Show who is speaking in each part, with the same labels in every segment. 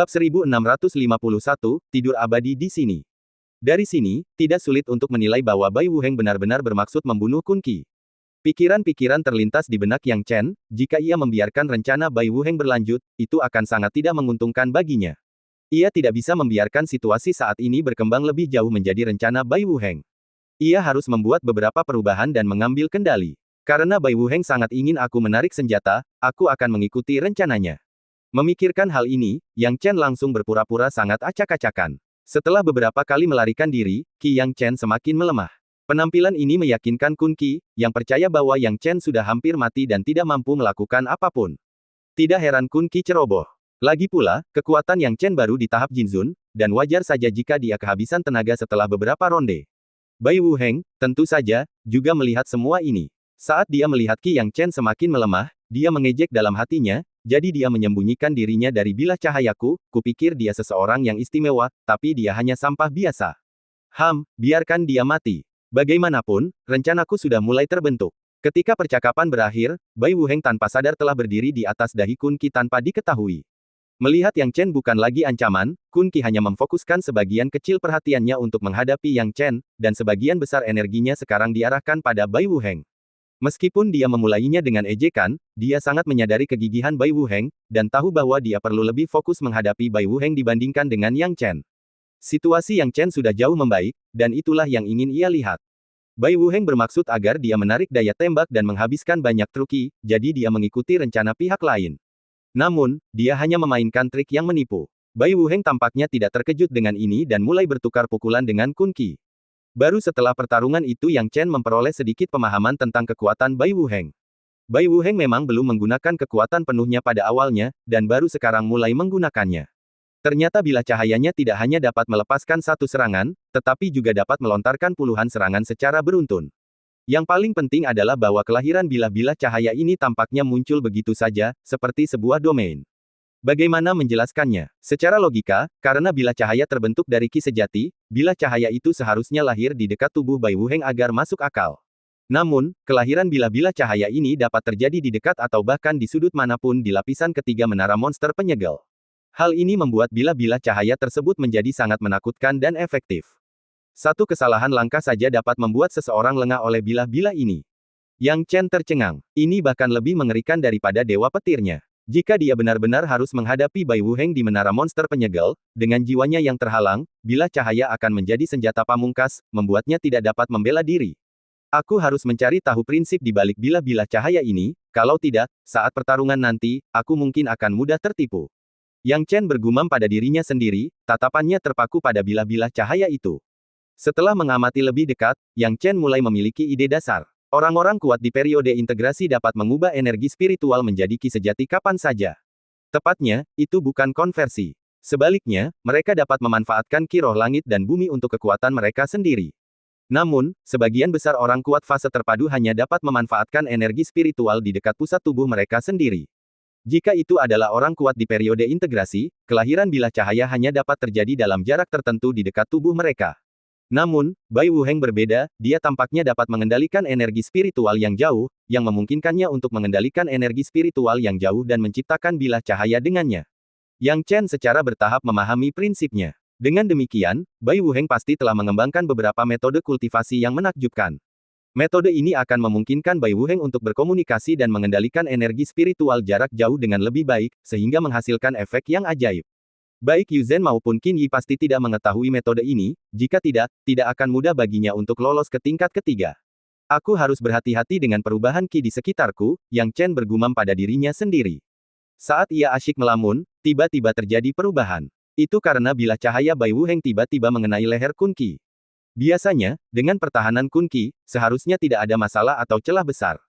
Speaker 1: Bab 1651, Tidur Abadi di sini. Dari sini, tidak sulit untuk menilai bahwa Bai Wuheng benar-benar bermaksud membunuh Kun Qi. Pikiran-pikiran terlintas di benak Yang Chen, jika ia membiarkan rencana Bai Wuheng berlanjut, itu akan sangat tidak menguntungkan baginya. Ia tidak bisa membiarkan situasi saat ini berkembang lebih jauh menjadi rencana Bai Wuheng. Ia harus membuat beberapa perubahan dan mengambil kendali. Karena Bai Wuheng sangat ingin aku menarik senjata, aku akan mengikuti rencananya. Memikirkan hal ini, Yang Chen langsung berpura-pura sangat acak-acakan. Setelah beberapa kali melarikan diri, Qi Yang Chen semakin melemah. Penampilan ini meyakinkan Kun Qi, yang percaya bahwa Yang Chen sudah hampir mati dan tidak mampu melakukan apapun. Tidak heran Kun Qi ceroboh. Lagi pula, kekuatan Yang Chen baru di tahap Jinzun, dan wajar saja jika dia kehabisan tenaga setelah beberapa ronde. Bai Wuheng, tentu saja, juga melihat semua ini. Saat dia melihat Qi Yang Chen semakin melemah, dia mengejek dalam hatinya, jadi dia menyembunyikan dirinya dari bilah cahayaku, kupikir dia seseorang yang istimewa, tapi dia hanya sampah biasa. Biarkan dia mati. Bagaimanapun, rencanaku sudah mulai terbentuk. Ketika percakapan berakhir, Bai Wuheng tanpa sadar telah berdiri di atas dahi Kun Qi tanpa diketahui. Melihat Yang Chen bukan lagi ancaman, Kun Qi hanya memfokuskan sebagian kecil perhatiannya untuk menghadapi Yang Chen, dan sebagian besar energinya sekarang diarahkan pada Bai Wuheng. Meskipun dia memulainya dengan ejekan, dia sangat menyadari kegigihan Bai Wuheng, dan tahu bahwa dia perlu lebih fokus menghadapi Bai Wuheng dibandingkan dengan Yang Chen. Situasi Yang Chen sudah jauh membaik, dan itulah yang ingin ia lihat. Bai Wuheng bermaksud agar dia menarik daya tembak dan menghabiskan banyak truki, jadi dia mengikuti rencana pihak lain. Namun, dia hanya memainkan trik yang menipu. Bai Wuheng tampaknya tidak terkejut dengan ini dan mulai bertukar pukulan dengan Kun Qi. Baru setelah pertarungan itu Yang Chen memperoleh sedikit pemahaman tentang kekuatan Bai Wuheng. Bai Wuheng memang belum menggunakan kekuatan penuhnya pada awalnya, dan baru sekarang mulai menggunakannya. Ternyata bilah cahayanya tidak hanya dapat melepaskan satu serangan, tetapi juga dapat melontarkan puluhan serangan secara beruntun. Yang paling penting adalah bahwa kelahiran bilah-bilah cahaya ini tampaknya muncul begitu saja, seperti sebuah domain. Bagaimana menjelaskannya? Secara logika, karena bilah cahaya terbentuk dari Qi sejati, bilah cahaya itu seharusnya lahir di dekat tubuh Bai Wuheng agar masuk akal. Namun, kelahiran bilah-bilah cahaya ini dapat terjadi di dekat atau bahkan di sudut manapun di lapisan ketiga menara monster penyegel. Hal ini membuat bilah-bilah cahaya tersebut menjadi sangat menakutkan dan efektif. Satu kesalahan langkah saja dapat membuat seseorang lengah oleh bilah-bilah ini. Yang Chen tercengang. Ini bahkan lebih mengerikan daripada dewa petirnya. Jika dia benar-benar harus menghadapi Bai Wuheng di menara monster penyegel, dengan jiwanya yang terhalang, bilah cahaya akan menjadi senjata pamungkas, membuatnya tidak dapat membela diri. Aku harus mencari tahu prinsip di balik bilah-bilah cahaya ini, kalau tidak, saat pertarungan nanti, aku mungkin akan mudah tertipu. Yang Chen bergumam pada dirinya sendiri, tatapannya terpaku pada bilah-bilah cahaya itu. Setelah mengamati lebih dekat, Yang Chen mulai memiliki ide dasar. Orang-orang kuat di periode integrasi dapat mengubah energi spiritual menjadi Qi sejati kapan saja. Tepatnya, itu bukan konversi. Sebaliknya, mereka dapat memanfaatkan Qi roh langit dan bumi untuk kekuatan mereka sendiri. Namun, sebagian besar orang kuat fase terpadu hanya dapat memanfaatkan energi spiritual di dekat pusat tubuh mereka sendiri. Jika itu adalah orang kuat di periode integrasi, kelahiran bilah cahaya hanya dapat terjadi dalam jarak tertentu di dekat tubuh mereka. Namun, Bai Wuheng berbeda, dia tampaknya dapat mengendalikan energi spiritual yang jauh, yang memungkinkannya untuk mengendalikan energi spiritual yang jauh dan menciptakan bilah cahaya dengannya. Yang Chen secara bertahap memahami prinsipnya. Dengan demikian, Bai Wuheng pasti telah mengembangkan beberapa metode kultivasi yang menakjubkan. Metode ini akan memungkinkan Bai Wuheng untuk berkomunikasi dan mengendalikan energi spiritual jarak jauh dengan lebih baik, sehingga menghasilkan efek yang ajaib. Baik Yu Zhen maupun Qin Yi pasti tidak mengetahui metode ini, jika tidak, tidak akan mudah baginya untuk lolos ke tingkat ketiga. Aku harus berhati-hati dengan perubahan Qi di sekitarku, Yang Chen bergumam pada dirinya sendiri. Saat ia asyik melamun, tiba-tiba terjadi perubahan. Itu karena bilah cahaya Bai Wuheng tiba-tiba mengenai leher Kun Qi. Biasanya, dengan pertahanan Kun Qi, seharusnya tidak ada masalah atau celah besar.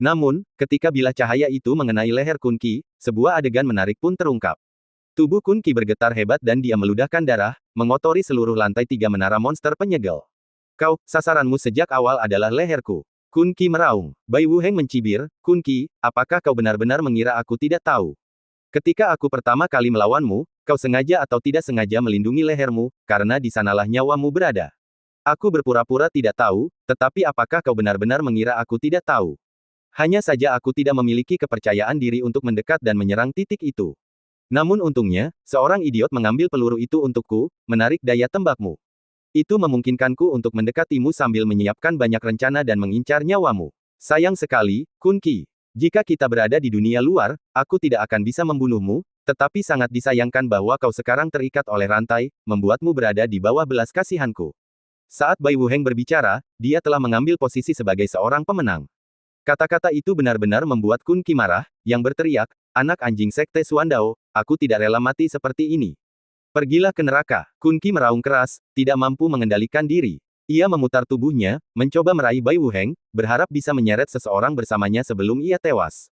Speaker 1: Namun, ketika bilah cahaya itu mengenai leher Kun Qi, sebuah adegan menarik pun terungkap. Tubuh Kun Qi bergetar hebat dan dia meludahkan darah, mengotori seluruh lantai tiga menara monster penyegel. Kau, sasaranmu sejak awal adalah leherku. Kun Qi meraung. Bai Wuheng mencibir, Kun Qi, apakah kau benar-benar mengira aku tidak tahu? Ketika aku pertama kali melawanmu, kau sengaja atau tidak sengaja melindungi lehermu, karena di sanalah nyawamu berada. Aku berpura-pura tidak tahu, tetapi apakah kau benar-benar mengira aku tidak tahu? Hanya saja aku tidak memiliki kepercayaan diri untuk mendekat dan menyerang titik itu. Namun untungnya, seorang idiot mengambil peluru itu untukku, menarik daya tembakmu. Itu memungkinkanku untuk mendekatimu sambil menyiapkan banyak rencana dan mengincar nyawamu. Sayang sekali, Kun Qi. Jika kita berada di dunia luar, aku tidak akan bisa membunuhmu, tetapi sangat disayangkan bahwa kau sekarang terikat oleh rantai, membuatmu berada di bawah belas kasihanku. Saat Bai Wuheng berbicara, dia telah mengambil posisi sebagai seorang pemenang. Kata-kata itu benar-benar membuat Kun Qi marah, yang berteriak, anak anjing sekte Suandao, aku tidak rela mati seperti ini. Pergilah ke neraka. Kun Qi meraung keras, tidak mampu mengendalikan diri. Ia memutar tubuhnya, mencoba meraih Bai Wuheng, berharap bisa menyeret seseorang bersamanya sebelum ia tewas.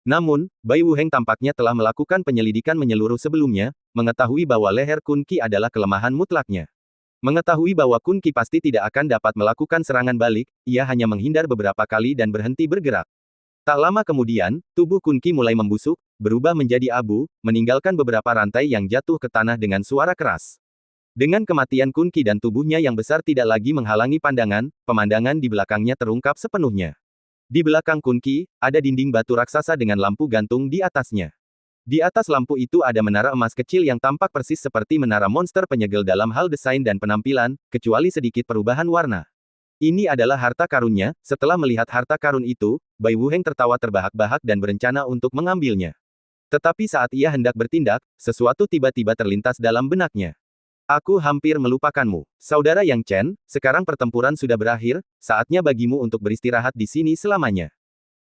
Speaker 1: Namun, Bai Wuheng tampaknya telah melakukan penyelidikan menyeluruh sebelumnya, mengetahui bahwa leher Kun Qi adalah kelemahan mutlaknya. Mengetahui bahwa Kun Qi pasti tidak akan dapat melakukan serangan balik, ia hanya menghindar beberapa kali dan berhenti bergerak. Tak lama kemudian, tubuh Kun Qi mulai membusuk, berubah menjadi abu, meninggalkan beberapa rantai yang jatuh ke tanah dengan suara keras. Dengan kematian Kun Qi dan tubuhnya yang besar tidak lagi menghalangi pandangan, pemandangan di belakangnya terungkap sepenuhnya. Di belakang Kun Qi, ada dinding batu raksasa dengan lampu gantung di atasnya. Di atas lampu itu ada menara emas kecil yang tampak persis seperti menara monster penyegel dalam hal desain dan penampilan, kecuali sedikit perubahan warna. Ini adalah harta karunnya. Setelah melihat harta karun itu, Bai Wuheng tertawa terbahak-bahak dan berencana untuk mengambilnya. Tetapi saat ia hendak bertindak, sesuatu tiba-tiba terlintas dalam benaknya. Aku hampir melupakanmu. Saudara Yang Chen, sekarang pertempuran sudah berakhir, saatnya bagimu untuk beristirahat di sini selamanya.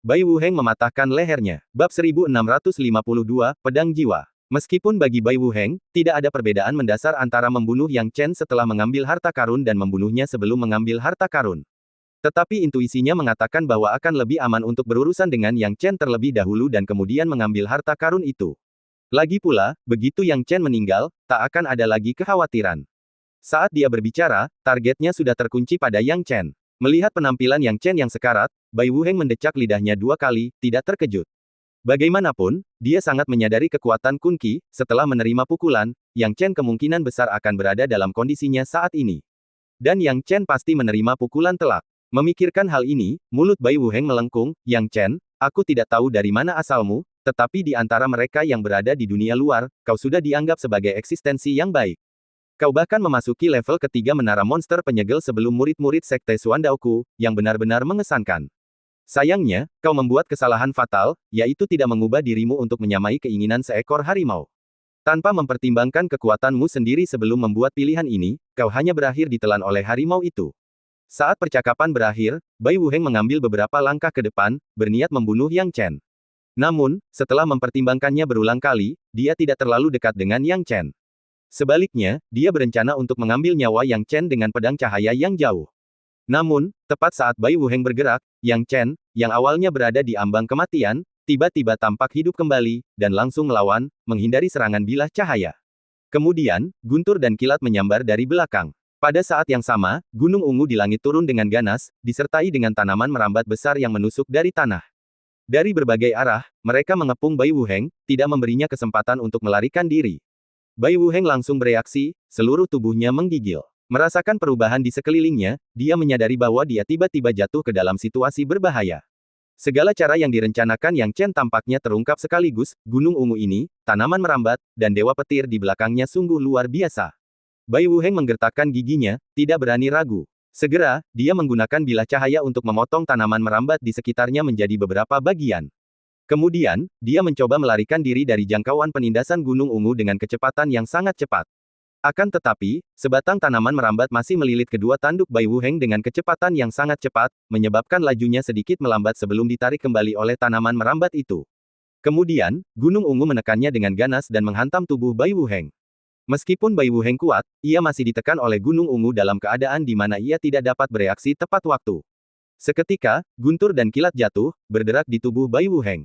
Speaker 1: Bai Wuheng mematahkan lehernya. Bab 1652, Pedang Jiwa. Meskipun bagi Bai Wuheng, tidak ada perbedaan mendasar antara membunuh Yang Chen setelah mengambil harta karun dan membunuhnya sebelum mengambil harta karun. Tetapi intuisinya mengatakan bahwa akan lebih aman untuk berurusan dengan Yang Chen terlebih dahulu dan kemudian mengambil harta karun itu. Lagi pula, begitu Yang Chen meninggal, tak akan ada lagi kekhawatiran. Saat dia berbicara, targetnya sudah terkunci pada Yang Chen. Melihat penampilan Yang Chen yang sekarat, Bai Wuheng mendecak lidahnya 2 kali, tidak terkejut. Bagaimanapun, dia sangat menyadari kekuatan Kun Qi. Setelah menerima pukulan, Yang Chen kemungkinan besar akan berada dalam kondisinya saat ini. Dan Yang Chen pasti menerima pukulan telak. Memikirkan hal ini, mulut Bai Wuheng melengkung, Yang Chen, aku tidak tahu dari mana asalmu, tetapi di antara mereka yang berada di dunia luar, kau sudah dianggap sebagai eksistensi yang baik. Kau bahkan memasuki level ketiga menara monster penyegel sebelum murid-murid sekte Suandaoku, yang benar-benar mengesankan. Sayangnya, kau membuat kesalahan fatal, yaitu tidak mengubah dirimu untuk menyamai keinginan seekor harimau. Tanpa mempertimbangkan kekuatanmu sendiri sebelum membuat pilihan ini, kau hanya berakhir ditelan oleh harimau itu. Saat percakapan berakhir, Bai Wuheng mengambil beberapa langkah ke depan, berniat membunuh Yang Chen. Namun, setelah mempertimbangkannya berulang kali, dia tidak terlalu dekat dengan Yang Chen. Sebaliknya, dia berencana untuk mengambil nyawa Yang Chen dengan pedang cahaya yang jauh. Namun, tepat saat Bai Wuheng bergerak, Yang Chen, yang awalnya berada di ambang kematian, tiba-tiba tampak hidup kembali, dan langsung melawan, menghindari serangan bilah cahaya. Kemudian, guntur dan kilat menyambar dari belakang. Pada saat yang sama, gunung ungu di langit turun dengan ganas, disertai dengan tanaman merambat besar yang menusuk dari tanah. Dari berbagai arah, mereka mengepung Bai Wuheng, tidak memberinya kesempatan untuk melarikan diri. Bai Wuheng langsung bereaksi, seluruh tubuhnya menggigil. Merasakan perubahan di sekelilingnya, dia menyadari bahwa dia tiba-tiba jatuh ke dalam situasi berbahaya. Segala cara yang direncanakan Yang Chen tampaknya terungkap sekaligus, gunung ungu ini, tanaman merambat, dan dewa petir di belakangnya sungguh luar biasa. Bai Wuheng menggertakkan giginya, tidak berani ragu. Segera, dia menggunakan bilah cahaya untuk memotong tanaman merambat di sekitarnya menjadi beberapa bagian. Kemudian, dia mencoba melarikan diri dari jangkauan penindasan gunung ungu dengan kecepatan yang sangat cepat. Akan tetapi, sebatang tanaman merambat masih melilit kedua tanduk Bai Wuheng dengan kecepatan yang sangat cepat, menyebabkan lajunya sedikit melambat sebelum ditarik kembali oleh tanaman merambat itu. Kemudian, gunung ungu menekannya dengan ganas dan menghantam tubuh Bai Wuheng. Meskipun Bai Wuheng kuat, ia masih ditekan oleh gunung ungu dalam keadaan di mana ia tidak dapat bereaksi tepat waktu. Seketika, guntur dan kilat jatuh, berderak di tubuh Bai Wuheng.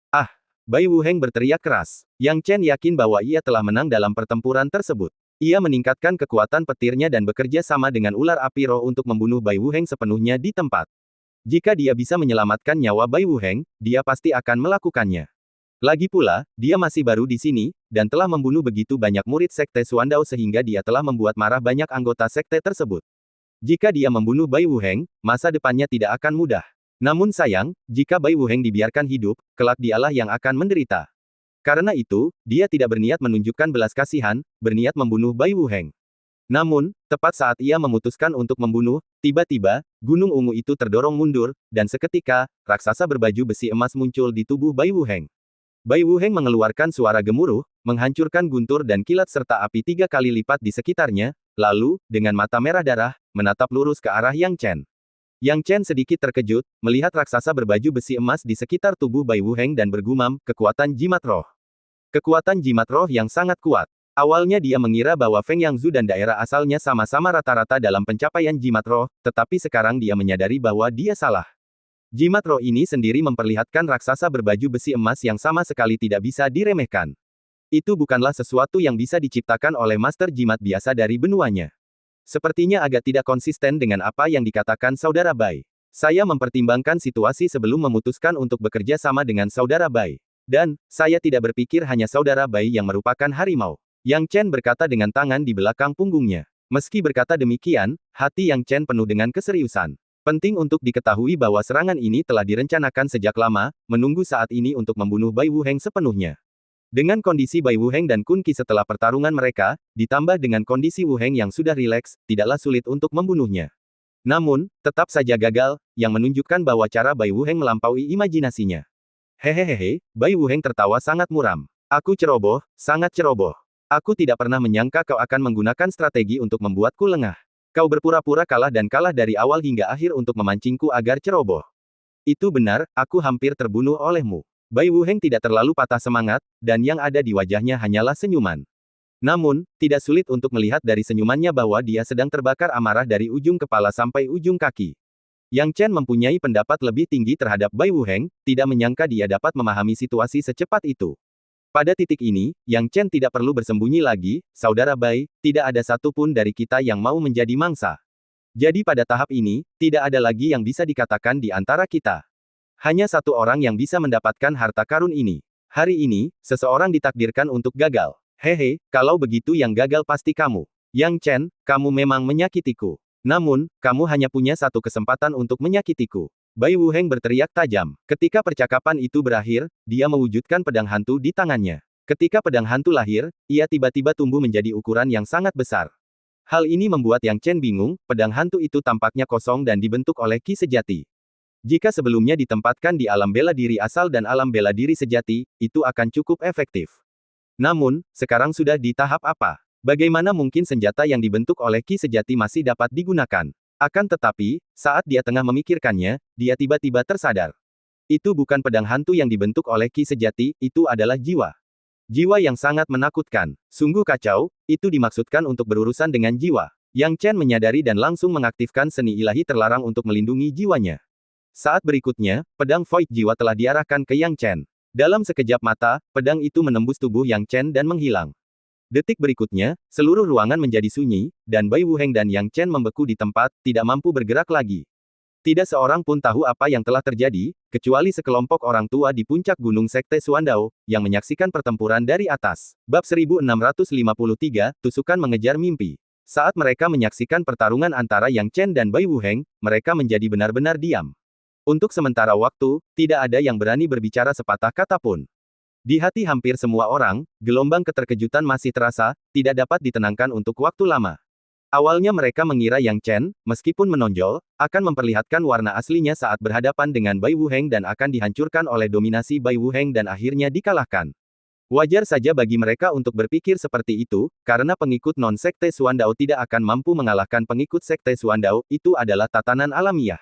Speaker 1: Ah! Bai Wuheng berteriak keras. Yang Chen yakin bahwa ia telah menang dalam pertempuran tersebut. Ia meningkatkan kekuatan petirnya dan bekerja sama dengan ular api roh untuk membunuh Bai Wuheng sepenuhnya di tempat. Jika dia bisa menyelamatkan nyawa Bai Wuheng, dia pasti akan melakukannya. Lagi pula, dia masih baru di sini, dan telah membunuh begitu banyak murid sekte Suandao sehingga dia telah membuat marah banyak anggota sekte tersebut. Jika dia membunuh Bai Wuheng, masa depannya tidak akan mudah. Namun sayang, jika Bai Wuheng dibiarkan hidup, kelak dialah yang akan menderita. Karena itu, dia tidak berniat menunjukkan belas kasihan, berniat membunuh Bai Wuheng. Namun, tepat saat ia memutuskan untuk membunuh, tiba-tiba, gunung ungu itu terdorong mundur, dan seketika, raksasa berbaju besi emas muncul di tubuh Bai Wuheng. Bai Wuheng mengeluarkan suara gemuruh, menghancurkan guntur dan kilat serta api 3 kali lipat di sekitarnya, lalu, dengan mata merah darah, menatap lurus ke arah Yang Chen. Yang Chen sedikit terkejut, melihat raksasa berbaju besi emas di sekitar tubuh Bai Wuheng dan bergumam, kekuatan jimat roh. Kekuatan jimat roh yang sangat kuat. Awalnya dia mengira bahwa Feng Yangzhu dan daerah asalnya sama-sama rata-rata dalam pencapaian jimat roh, tetapi sekarang dia menyadari bahwa dia salah. Jimat roh ini sendiri memperlihatkan raksasa berbaju besi emas yang sama sekali tidak bisa diremehkan. Itu bukanlah sesuatu yang bisa diciptakan oleh master jimat biasa dari benuanya. Sepertinya agak tidak konsisten dengan apa yang dikatakan Saudara Bai. Saya mempertimbangkan situasi sebelum memutuskan untuk bekerja sama dengan Saudara Bai. Dan, saya tidak berpikir hanya Saudara Bai yang merupakan harimau. Yang Chen berkata dengan tangan di belakang punggungnya. Meski berkata demikian, hati Yang Chen penuh dengan keseriusan. Penting untuk diketahui bahwa serangan ini telah direncanakan sejak lama, menunggu saat ini untuk membunuh Bai Wuheng sepenuhnya. Dengan kondisi Bai Wuheng dan Kun Qi setelah pertarungan mereka, ditambah dengan kondisi Wuheng yang sudah rileks, tidaklah sulit untuk membunuhnya. Namun, tetap saja gagal, yang menunjukkan bahwa cara Bai Wuheng melampaui imajinasinya. Hehehe, Bai Wuheng tertawa sangat muram. Aku ceroboh, sangat ceroboh. Aku tidak pernah menyangka kau akan menggunakan strategi untuk membuatku lengah. Kau berpura-pura kalah dan kalah dari awal hingga akhir untuk memancingku agar ceroboh. Itu benar, aku hampir terbunuh olehmu. Bai Wuheng tidak terlalu patah semangat, dan yang ada di wajahnya hanyalah senyuman. Namun, tidak sulit untuk melihat dari senyumannya bahwa dia sedang terbakar amarah dari ujung kepala sampai ujung kaki. Yang Chen mempunyai pendapat lebih tinggi terhadap Bai Wuheng, tidak menyangka dia dapat memahami situasi secepat itu. Pada titik ini, Yang Chen tidak perlu bersembunyi lagi, Saudara Bai, tidak ada satupun dari kita yang mau menjadi mangsa. Jadi pada tahap ini, tidak ada lagi yang bisa dikatakan di antara kita. Hanya satu orang yang bisa mendapatkan harta karun ini. Hari ini, seseorang ditakdirkan untuk gagal. Hehe, kalau begitu yang gagal pasti kamu. Yang Chen, kamu memang menyakitiku. Namun, kamu hanya punya satu kesempatan untuk menyakitiku. Bai Wuheng berteriak tajam. Ketika percakapan itu berakhir, dia mewujudkan pedang hantu di tangannya. Ketika pedang hantu lahir, ia tiba-tiba tumbuh menjadi ukuran yang sangat besar. Hal ini membuat Yang Chen bingung, pedang hantu itu tampaknya kosong dan dibentuk oleh ki sejati. Jika sebelumnya ditempatkan di alam bela diri asal dan alam bela diri sejati, itu akan cukup efektif. Namun, sekarang sudah di tahap apa? Bagaimana mungkin senjata yang dibentuk oleh ki sejati masih dapat digunakan? Akan tetapi, saat dia tengah memikirkannya, dia tiba-tiba tersadar. Itu bukan pedang hantu yang dibentuk oleh ki sejati, itu adalah jiwa. Jiwa yang sangat menakutkan. Sungguh kacau, itu dimaksudkan untuk berurusan dengan jiwa. Yang Chen menyadari dan langsung mengaktifkan seni ilahi terlarang untuk melindungi jiwanya. Saat berikutnya, pedang void jiwa telah diarahkan ke Yang Chen. Dalam sekejap mata, pedang itu menembus tubuh Yang Chen dan menghilang. Detik berikutnya, seluruh ruangan menjadi sunyi, dan Bai Wuheng dan Yang Chen membeku di tempat, tidak mampu bergerak lagi. Tidak seorang pun tahu apa yang telah terjadi, kecuali sekelompok orang tua di puncak gunung Sekte Suandao, yang menyaksikan pertempuran dari atas. Bab 1653, Tusukan Mengejar Mimpi. Saat mereka menyaksikan pertarungan antara Yang Chen dan Bai Wuheng, mereka menjadi benar-benar diam. Untuk sementara waktu, tidak ada yang berani berbicara sepatah kata pun. Di hati hampir semua orang, gelombang keterkejutan masih terasa, tidak dapat ditenangkan untuk waktu lama. Awalnya mereka mengira Yang Chen, meskipun menonjol, akan memperlihatkan warna aslinya saat berhadapan dengan Bai Wuheng dan akan dihancurkan oleh dominasi Bai Wuheng dan akhirnya dikalahkan. Wajar saja bagi mereka untuk berpikir seperti itu, karena pengikut non-sekte Suandao tidak akan mampu mengalahkan pengikut sekte Suandao, itu adalah tatanan alamiah.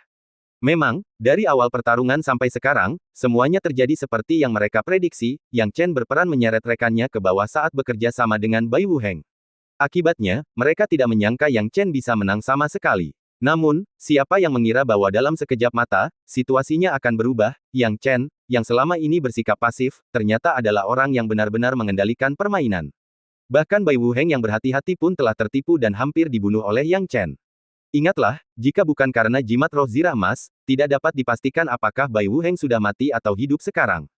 Speaker 1: Memang, dari awal pertarungan sampai sekarang, semuanya terjadi seperti yang mereka prediksi, Yang Chen berperan menyeret rekannya ke bawah saat bekerja sama dengan Bai Wuheng. Akibatnya, mereka tidak menyangka Yang Chen bisa menang sama sekali. Namun, siapa yang mengira bahwa dalam sekejap mata, situasinya akan berubah, Yang Chen, yang selama ini bersikap pasif, ternyata adalah orang yang benar-benar mengendalikan permainan. Bahkan Bai Wuheng yang berhati-hati pun telah tertipu dan hampir dibunuh oleh Yang Chen. Ingatlah, jika bukan karena jimat roh zirah emas, tidak dapat dipastikan apakah Bai Wuheng sudah mati atau hidup sekarang.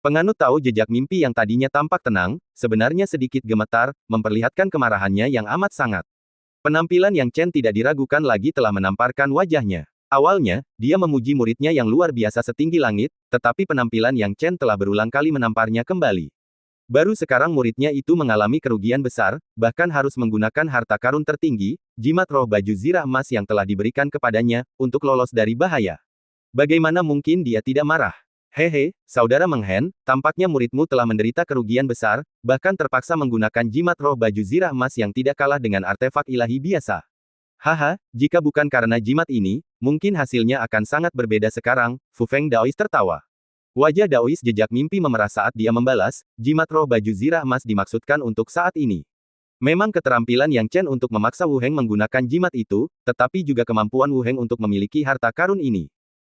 Speaker 1: Penganut tahu jejak mimpi yang tadinya tampak tenang, sebenarnya sedikit gemetar, memperlihatkan kemarahannya yang amat sangat. Penampilan Yang Chen tidak diragukan lagi telah menamparkan wajahnya. Awalnya, dia memuji muridnya yang luar biasa setinggi langit, tetapi penampilan Yang Chen telah berulang kali menamparnya kembali. Baru sekarang muridnya itu mengalami kerugian besar, bahkan harus menggunakan harta karun tertinggi, jimat roh baju zirah emas yang telah diberikan kepadanya, untuk lolos dari bahaya. Bagaimana mungkin dia tidak marah? Hehe, saudara Meng Hen, tampaknya muridmu telah menderita kerugian besar, bahkan terpaksa menggunakan jimat roh baju zirah emas yang tidak kalah dengan artefak ilahi biasa. Haha, jika bukan karena jimat ini, mungkin hasilnya akan sangat berbeda sekarang, Fu Feng Daois tertawa. Wajah Daois jejak mimpi memerah saat dia membalas, jimat roh baju zirah emas dimaksudkan untuk saat ini. Memang keterampilan Yang Chen untuk memaksa Wu Heng menggunakan jimat itu, tetapi juga kemampuan Wu Heng untuk memiliki harta karun ini.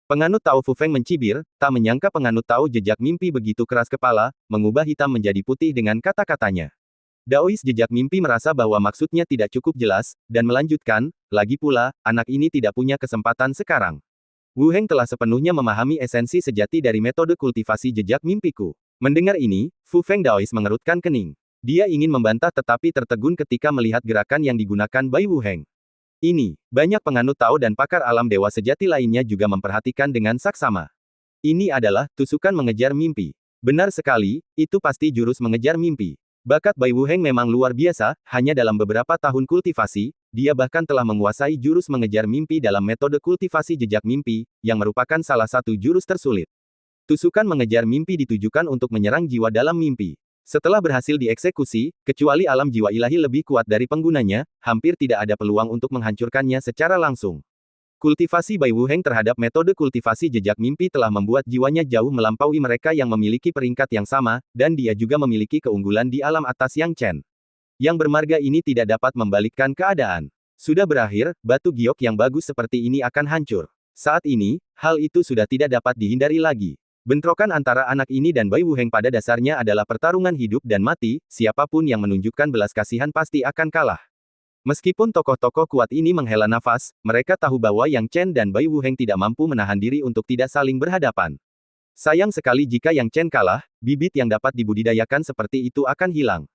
Speaker 1: Penganut Tao Fu Feng mencibir, tak menyangka penganut Tao jejak mimpi begitu keras kepala, mengubah hitam menjadi putih dengan kata-katanya. Daois jejak mimpi merasa bahwa maksudnya tidak cukup jelas, dan melanjutkan, lagi pula, anak ini tidak punya kesempatan sekarang. Wu Heng telah sepenuhnya memahami esensi sejati dari metode kultivasi jejak mimpiku. Mendengar ini, Fu Feng Daois mengerutkan kening. Dia ingin membantah tetapi tertegun ketika melihat gerakan yang digunakan Bai Wu Heng. Ini, banyak penganut Tao dan pakar alam dewa sejati lainnya juga memperhatikan dengan saksama. Ini adalah tusukan mengejar mimpi. Benar sekali, itu pasti jurus mengejar mimpi. Bakat Bai Wu Heng memang luar biasa, hanya dalam beberapa tahun kultivasi, dia bahkan telah menguasai jurus mengejar mimpi dalam metode kultivasi jejak mimpi, yang merupakan salah satu jurus tersulit. Tusukan mengejar mimpi ditujukan untuk menyerang jiwa dalam mimpi. Setelah berhasil dieksekusi, kecuali alam jiwa ilahi lebih kuat dari penggunanya, hampir tidak ada peluang untuk menghancurkannya secara langsung. Kultivasi Bai Wu Heng terhadap metode kultivasi jejak mimpi telah membuat jiwanya jauh melampaui mereka yang memiliki peringkat yang sama, dan dia juga memiliki keunggulan di alam atas Yang Chen. Yang bermarga ini tidak dapat membalikkan keadaan. Sudah berakhir, batu giok yang bagus seperti ini akan hancur. Saat ini, hal itu sudah tidak dapat dihindari lagi. Bentrokan antara anak ini dan Bai Wu Heng pada dasarnya adalah pertarungan hidup dan mati, siapapun yang menunjukkan belas kasihan pasti akan kalah. Meskipun tokoh-tokoh kuat ini menghela nafas, mereka tahu bahwa Yang Chen dan Bai Wu Heng tidak mampu menahan diri untuk tidak saling berhadapan. Sayang sekali jika Yang Chen kalah, bibit yang dapat dibudidayakan seperti itu akan hilang.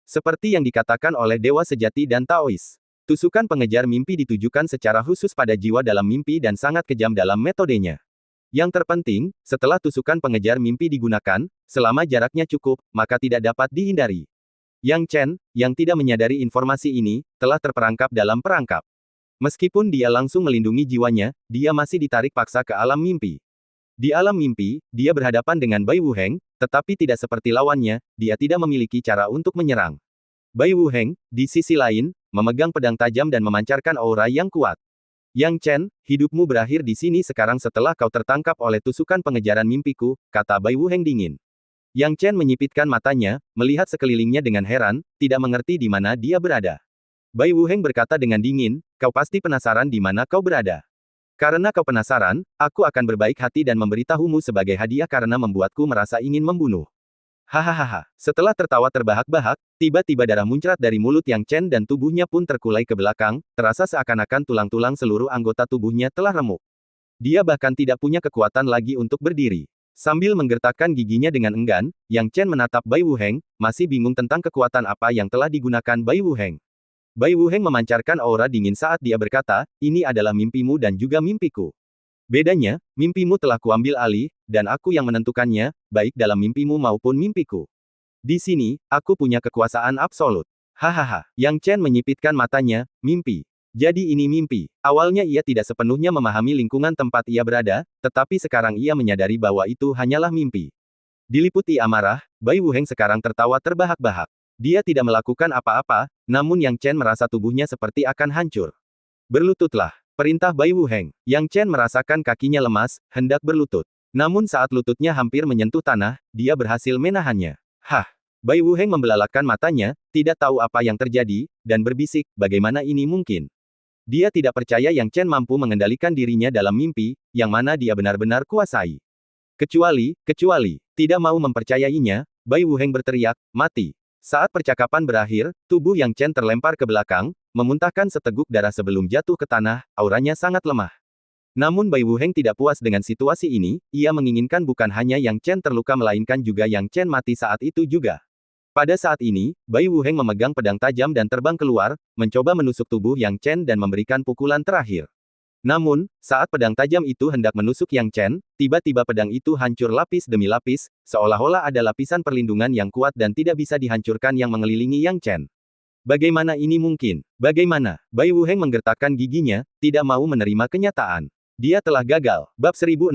Speaker 1: Seperti yang dikatakan oleh Dewa Sejati dan Taois. Tusukan pengejar mimpi ditujukan secara khusus pada jiwa dalam mimpi dan sangat kejam dalam metodenya. Yang terpenting, setelah tusukan pengejar mimpi digunakan, selama jaraknya cukup, maka tidak dapat dihindari. Yang Chen, yang tidak menyadari informasi ini, telah terperangkap dalam perangkap. Meskipun dia langsung melindungi jiwanya, dia masih ditarik paksa ke alam mimpi. Di alam mimpi, dia berhadapan dengan Bai Wu Heng, tetapi tidak seperti lawannya, dia tidak memiliki cara untuk menyerang. Bai Wu Heng, di sisi lain, memegang pedang tajam dan memancarkan aura yang kuat. Yang Chen, hidupmu berakhir di sini sekarang setelah kau tertangkap oleh tusukan pengejaran mimpiku, kata Bai Wu Heng dingin. Yang Chen menyipitkan matanya, melihat sekelilingnya dengan heran, tidak mengerti di mana dia berada. Bai Wu Heng berkata dengan dingin, kau pasti penasaran di mana kau berada. Karena kau penasaran, aku akan berbaik hati dan memberitahumu sebagai hadiah karena membuatku merasa ingin membunuh. Hahaha. Setelah tertawa terbahak-bahak, tiba-tiba darah muncrat dari mulut Yang Chen dan tubuhnya pun terkulai ke belakang, terasa seakan-akan tulang-tulang seluruh anggota tubuhnya telah remuk. Dia bahkan tidak punya kekuatan lagi untuk berdiri. Sambil menggertakkan giginya dengan enggan, Yang Chen menatap Bai Wu Heng, masih bingung tentang kekuatan apa yang telah digunakan Bai Wu Heng. Bai Wu Heng memancarkan aura dingin saat dia berkata, ini adalah mimpimu dan juga mimpiku. Bedanya, mimpimu telah kuambil alih, dan aku yang menentukannya, baik dalam mimpimu maupun mimpiku. Di sini, aku punya kekuasaan absolut. Hahaha. Yang Chen menyipitkan matanya, mimpi. Jadi ini mimpi. Awalnya ia tidak sepenuhnya memahami lingkungan tempat ia berada, tetapi sekarang ia menyadari bahwa itu hanyalah mimpi. Diliputi amarah, Bai Wu Heng sekarang tertawa terbahak-bahak. Dia tidak melakukan apa-apa, namun Yang Chen merasa tubuhnya seperti akan hancur. Berlututlah, perintah Bai Wu Heng. Yang Chen merasakan kakinya lemas, hendak berlutut. Namun saat lututnya hampir menyentuh tanah, dia berhasil menahannya. Hah! Bai Wu Heng membelalakan matanya, tidak tahu apa yang terjadi, dan berbisik, bagaimana ini mungkin? Dia tidak percaya Yang Chen mampu mengendalikan dirinya dalam mimpi, yang mana dia benar-benar kuasai. Kecuali, tidak mau mempercayainya, Bai Wu Heng berteriak, mati. Saat percakapan berakhir, tubuh Yang Chen terlempar ke belakang, memuntahkan seteguk darah sebelum jatuh ke tanah, auranya sangat lemah. Namun Bai Wu Heng tidak puas dengan situasi ini, ia menginginkan bukan hanya Yang Chen terluka melainkan juga Yang Chen mati saat itu juga. Pada saat ini, Bai Wu Heng memegang pedang tajam dan terbang keluar, mencoba menusuk tubuh Yang Chen dan memberikan pukulan terakhir. Namun, saat pedang tajam itu hendak menusuk Yang Chen, tiba-tiba pedang itu hancur lapis demi lapis, seolah-olah ada lapisan perlindungan yang kuat dan tidak bisa dihancurkan yang mengelilingi Yang Chen. Bagaimana ini mungkin? Bagaimana? Bai Wuheng menggertakkan giginya, tidak mau menerima kenyataan. Dia telah gagal. Bab 1654,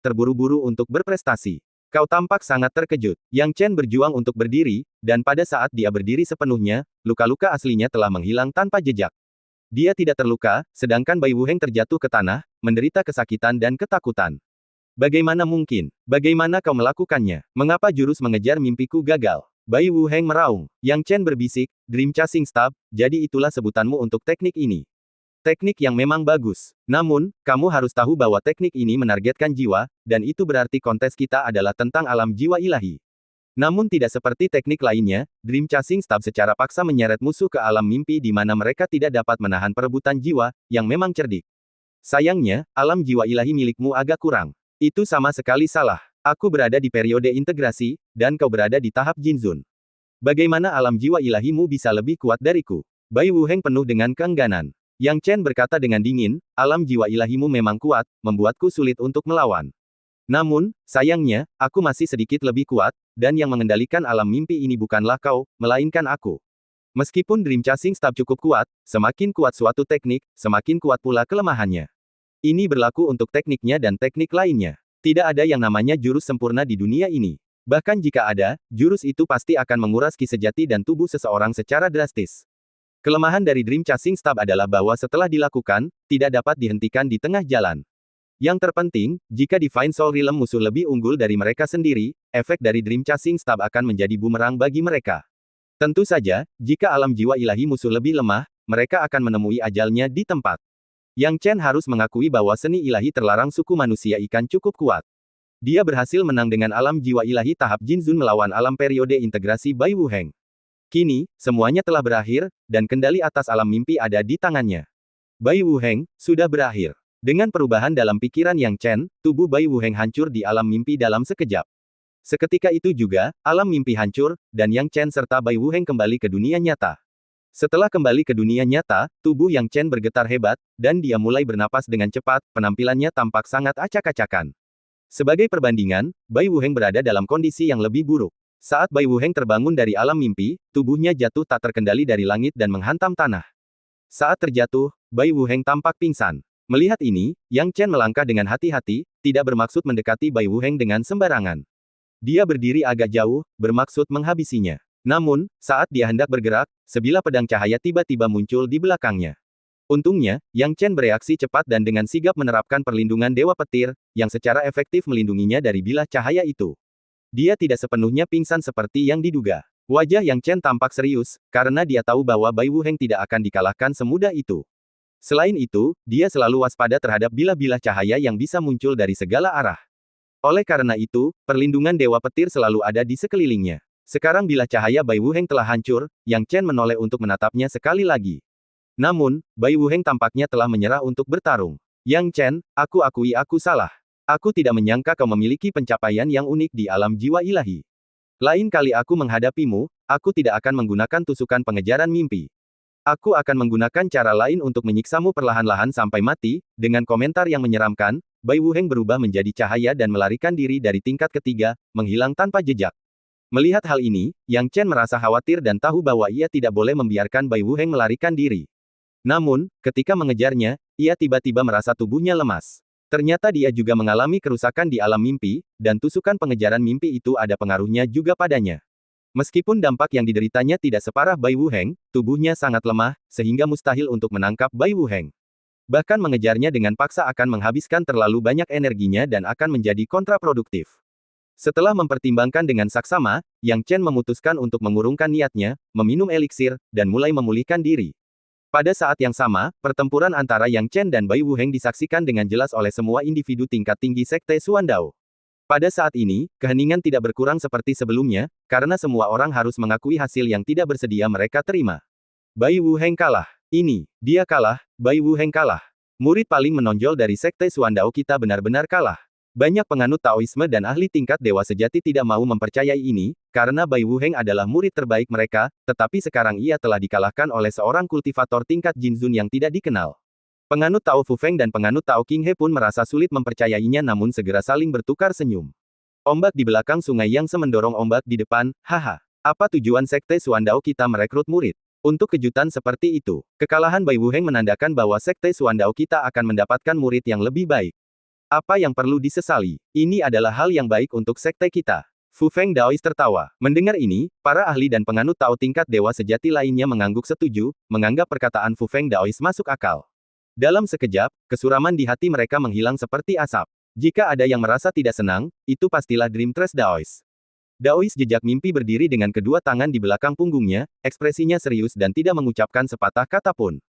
Speaker 1: terburu-buru untuk berprestasi. Kau tampak sangat terkejut. Yang Chen berjuang untuk berdiri, dan pada saat dia berdiri sepenuhnya, luka-luka aslinya telah menghilang tanpa jejak. Dia tidak terluka, sedangkan Bai Wuheng terjatuh ke tanah, menderita kesakitan dan ketakutan. Bagaimana mungkin? Bagaimana kau melakukannya? Mengapa jurus mengejar mimpiku gagal? Bai Wuheng meraung. Yang Chen berbisik, Dream Chasing Stab, jadi itulah sebutanmu untuk teknik ini. Teknik yang memang bagus. Namun, kamu harus tahu bahwa teknik ini menargetkan jiwa, dan itu berarti kontes kita adalah tentang alam jiwa ilahi. Namun tidak seperti teknik lainnya, Dream Chasing Stab secara paksa menyeret musuh ke alam mimpi di mana mereka tidak dapat menahan perebutan jiwa, yang memang cerdik. Sayangnya, alam jiwa ilahi milikmu agak kurang. Itu sama sekali salah. Aku berada di periode integrasi, dan kau berada di tahap Jinzun. Bagaimana alam jiwa ilahimu bisa lebih kuat dariku? Bai Wuheng penuh dengan keengganan. Yang Chen berkata dengan dingin, alam jiwa ilahimu memang kuat, membuatku sulit untuk melawan. Namun, sayangnya, aku masih sedikit lebih kuat, dan yang mengendalikan alam mimpi ini bukanlah kau, melainkan aku. Meskipun Dream Chasing Stab cukup kuat, semakin kuat suatu teknik, semakin kuat pula kelemahannya. Ini berlaku untuk tekniknya dan teknik lainnya. Tidak ada yang namanya jurus sempurna di dunia ini. Bahkan jika ada, jurus itu pasti akan menguras ki sejati dan tubuh seseorang secara drastis. Kelemahan dari Dream Chasing Stab adalah bahwa setelah dilakukan, tidak dapat dihentikan di tengah jalan. Yang terpenting, jika Divine Soul Realm musuh lebih unggul dari mereka sendiri, efek dari Dream Chasing Stab akan menjadi bumerang bagi mereka. Tentu saja, jika alam jiwa ilahi musuh lebih lemah, mereka akan menemui ajalnya di tempat. Yang Chen harus mengakui bahwa seni ilahi terlarang suku manusia ikan cukup kuat. Dia berhasil menang dengan alam jiwa ilahi tahap Jinzun melawan alam periode integrasi Bai Wuheng. Kini, semuanya telah berakhir, dan kendali atas alam mimpi ada di tangannya. Bai Wuheng, sudah berakhir. Dengan perubahan dalam pikiran Yang Chen, tubuh Bai Wuheng hancur di alam mimpi dalam sekejap. Seketika itu juga, alam mimpi hancur, dan Yang Chen serta Bai Wuheng kembali ke dunia nyata. Setelah kembali ke dunia nyata, tubuh Yang Chen bergetar hebat, dan dia mulai bernapas dengan cepat, penampilannya tampak sangat acak-acakan. Sebagai perbandingan, Bai Wuheng berada dalam kondisi yang lebih buruk. Saat Bai Wuheng terbangun dari alam mimpi, tubuhnya jatuh tak terkendali dari langit dan menghantam tanah. Saat terjatuh, Bai Wuheng tampak pingsan. Melihat ini, Yang Chen melangkah dengan hati-hati, tidak bermaksud mendekati Bai Wuheng dengan sembarangan. Dia berdiri agak jauh, bermaksud menghabisinya. Namun, saat dia hendak bergerak, sebilah pedang cahaya tiba-tiba muncul di belakangnya. Untungnya, Yang Chen bereaksi cepat dan dengan sigap menerapkan perlindungan Dewa Petir, yang secara efektif melindunginya dari bilah cahaya itu. Dia tidak sepenuhnya pingsan seperti yang diduga. Wajah Yang Chen tampak serius, karena dia tahu bahwa Bai Wuheng tidak akan dikalahkan semudah itu. Selain itu, dia selalu waspada terhadap bilah-bilah cahaya yang bisa muncul dari segala arah. Oleh karena itu, perlindungan Dewa Petir selalu ada di sekelilingnya. Sekarang bilah cahaya Bai Wuheng telah hancur, Yang Chen menoleh untuk menatapnya sekali lagi. Namun, Bai Wuheng tampaknya telah menyerah untuk bertarung. Yang Chen, aku akui aku salah. Aku tidak menyangka kau memiliki pencapaian yang unik di alam jiwa ilahi. Lain kali aku menghadapimu, aku tidak akan menggunakan tusukan pengejaran mimpi. Aku akan menggunakan cara lain untuk menyiksamu perlahan-lahan sampai mati. Dengan komentar yang menyeramkan, Bai Wuheng berubah menjadi cahaya dan melarikan diri dari tingkat ketiga, menghilang tanpa jejak. Melihat hal ini, Yang Chen merasa khawatir dan tahu bahwa ia tidak boleh membiarkan Bai Wuheng melarikan diri. Namun, ketika mengejarnya, ia tiba-tiba merasa tubuhnya lemas. Ternyata dia juga mengalami kerusakan di alam mimpi, dan tusukan pengejaran mimpi itu ada pengaruhnya juga padanya. Meskipun dampak yang dideritanya tidak separah Bai Wuheng, tubuhnya sangat lemah, sehingga mustahil untuk menangkap Bai Wuheng. Bahkan mengejarnya dengan paksa akan menghabiskan terlalu banyak energinya dan akan menjadi kontraproduktif. Setelah mempertimbangkan dengan saksama, Yang Chen memutuskan untuk mengurungkan niatnya, meminum eliksir, dan mulai memulihkan diri. Pada saat yang sama, pertempuran antara Yang Chen dan Bai Wuheng disaksikan dengan jelas oleh semua individu tingkat tinggi Sekte Suandao. Pada saat ini, keheningan tidak berkurang seperti sebelumnya, karena semua orang harus mengakui hasil yang tidak bersedia mereka terima. Bai Wuheng kalah. Dia kalah, Bai Wuheng kalah. Murid paling menonjol dari Sekte Suandao kita benar-benar kalah. Banyak penganut Taoisme dan ahli tingkat dewa sejati tidak mau mempercayai ini, karena Bai Wuheng adalah murid terbaik mereka, tetapi sekarang ia telah dikalahkan oleh seorang kultivator tingkat Jinzun yang tidak dikenal. Penganut Tao Fu Feng dan penganut Tao King He pun merasa sulit mempercayainya namun segera saling bertukar senyum. Ombak di belakang sungai yang mendorong ombak di depan, haha. Apa tujuan Sekte Suandao kita merekrut murid? Untuk kejutan seperti itu, kekalahan Bai Wuheng menandakan bahwa Sekte Suandao kita akan mendapatkan murid yang lebih baik. Apa yang perlu disesali? Ini adalah hal yang baik untuk sekte kita. Fu Feng Daois tertawa. Mendengar ini, para ahli dan penganut Tao tingkat dewa sejati lainnya mengangguk setuju, menganggap perkataan Fu Feng Daois masuk akal. Dalam sekejap, kesuraman di hati mereka menghilang seperti asap. Jika ada yang merasa tidak senang, itu pastilah Dream Trace Daois. Daois jejak mimpi berdiri dengan kedua tangan di belakang punggungnya, ekspresinya serius dan tidak mengucapkan sepatah kata pun.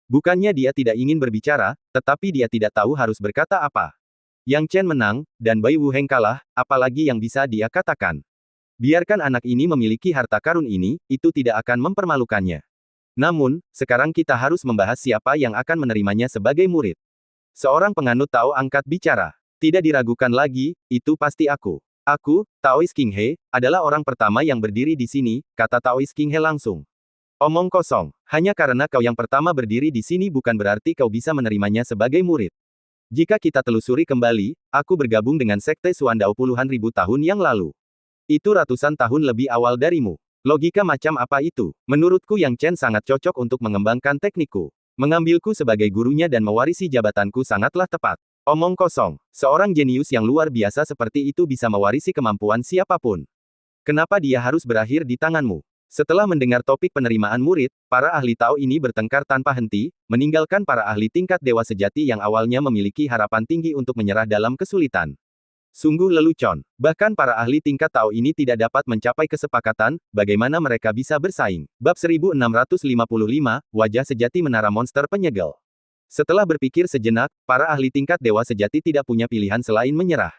Speaker 1: Bukannya dia tidak ingin berbicara, tetapi dia tidak tahu harus berkata apa. Yang Chen menang, dan Bai Wuheng kalah, apalagi yang bisa dia katakan. Biarkan anak ini memiliki harta karun ini, itu tidak akan mempermalukannya. Namun, sekarang kita harus membahas siapa yang akan menerimanya sebagai murid. Seorang penganut Tao angkat bicara. Tidak diragukan lagi, itu pasti aku. Aku, Taois King He, adalah orang pertama yang berdiri di sini, kata Taois King He langsung. Omong kosong, hanya karena kau yang pertama berdiri di sini bukan berarti kau bisa menerimanya sebagai murid. Jika kita telusuri kembali, aku bergabung dengan Sekte Suandao puluhan ribu tahun yang lalu. Itu ratusan tahun lebih awal darimu. Logika macam apa itu? Menurutku Yang Chen sangat cocok untuk mengembangkan teknikku. Mengambilku sebagai gurunya dan mewarisi jabatanku sangatlah tepat. Omong kosong, seorang jenius yang luar biasa seperti itu bisa mewarisi kemampuan siapapun. Kenapa dia harus berakhir di tanganmu? Setelah mendengar topik penerimaan murid, para ahli Tao ini bertengkar tanpa henti, meninggalkan para ahli tingkat dewa sejati yang awalnya memiliki harapan tinggi untuk menyerah dalam kesulitan. Sungguh lelucon. Bahkan para ahli tingkat Tao ini tidak dapat mencapai kesepakatan, bagaimana mereka bisa bersaing. Bab 1655, Wajah Sejati Menara Monster Penyegel. Setelah berpikir sejenak, para ahli tingkat dewa sejati tidak punya pilihan selain menyerah.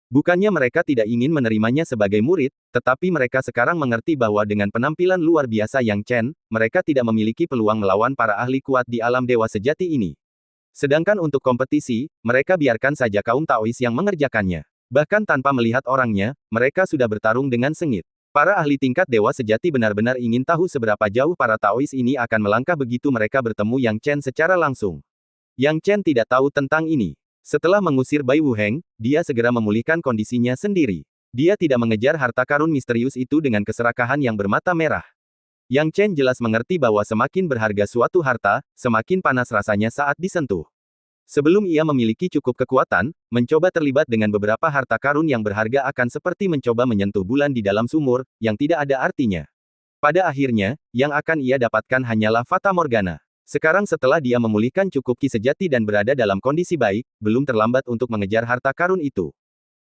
Speaker 1: Bukannya mereka tidak ingin menerimanya sebagai murid, tetapi mereka sekarang mengerti bahwa dengan penampilan luar biasa Yang Chen, mereka tidak memiliki peluang melawan para ahli kuat di alam dewa sejati ini. Sedangkan untuk kompetisi, mereka biarkan saja kaum Taois yang mengerjakannya. Bahkan tanpa melihat orangnya, mereka sudah bertarung dengan sengit. Para ahli tingkat dewa sejati benar-benar ingin tahu seberapa jauh para Taois ini akan melangkah begitu mereka bertemu Yang Chen secara langsung. Yang Chen tidak tahu tentang ini. Setelah mengusir Bai Wuheng, dia segera memulihkan kondisinya sendiri. Dia tidak mengejar harta karun misterius itu dengan keserakahan yang bermata merah. Yang Chen jelas mengerti bahwa semakin berharga suatu harta, semakin panas rasanya saat disentuh. Sebelum ia memiliki cukup kekuatan, mencoba terlibat dengan beberapa harta karun yang berharga akan seperti mencoba menyentuh bulan di dalam sumur, yang tidak ada artinya. Pada akhirnya, yang akan ia dapatkan hanyalah Fata Morgana. Sekarang setelah dia memulihkan cukup ki sejati dan berada dalam kondisi baik, belum terlambat untuk mengejar harta karun itu.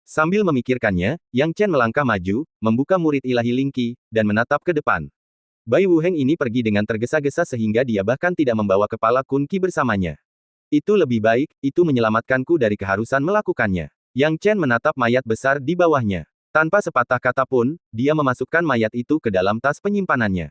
Speaker 1: Sambil memikirkannya, Yang Chen melangkah maju, membuka murid ilahi Lingqi, dan menatap ke depan. Bai Wuheng ini pergi dengan tergesa-gesa sehingga dia bahkan tidak membawa kepala Kun Qi bersamanya. Itu lebih baik, itu menyelamatkanku dari keharusan melakukannya. Yang Chen menatap mayat besar di bawahnya. Tanpa sepatah kata pun, dia memasukkan mayat itu ke dalam tas penyimpanannya.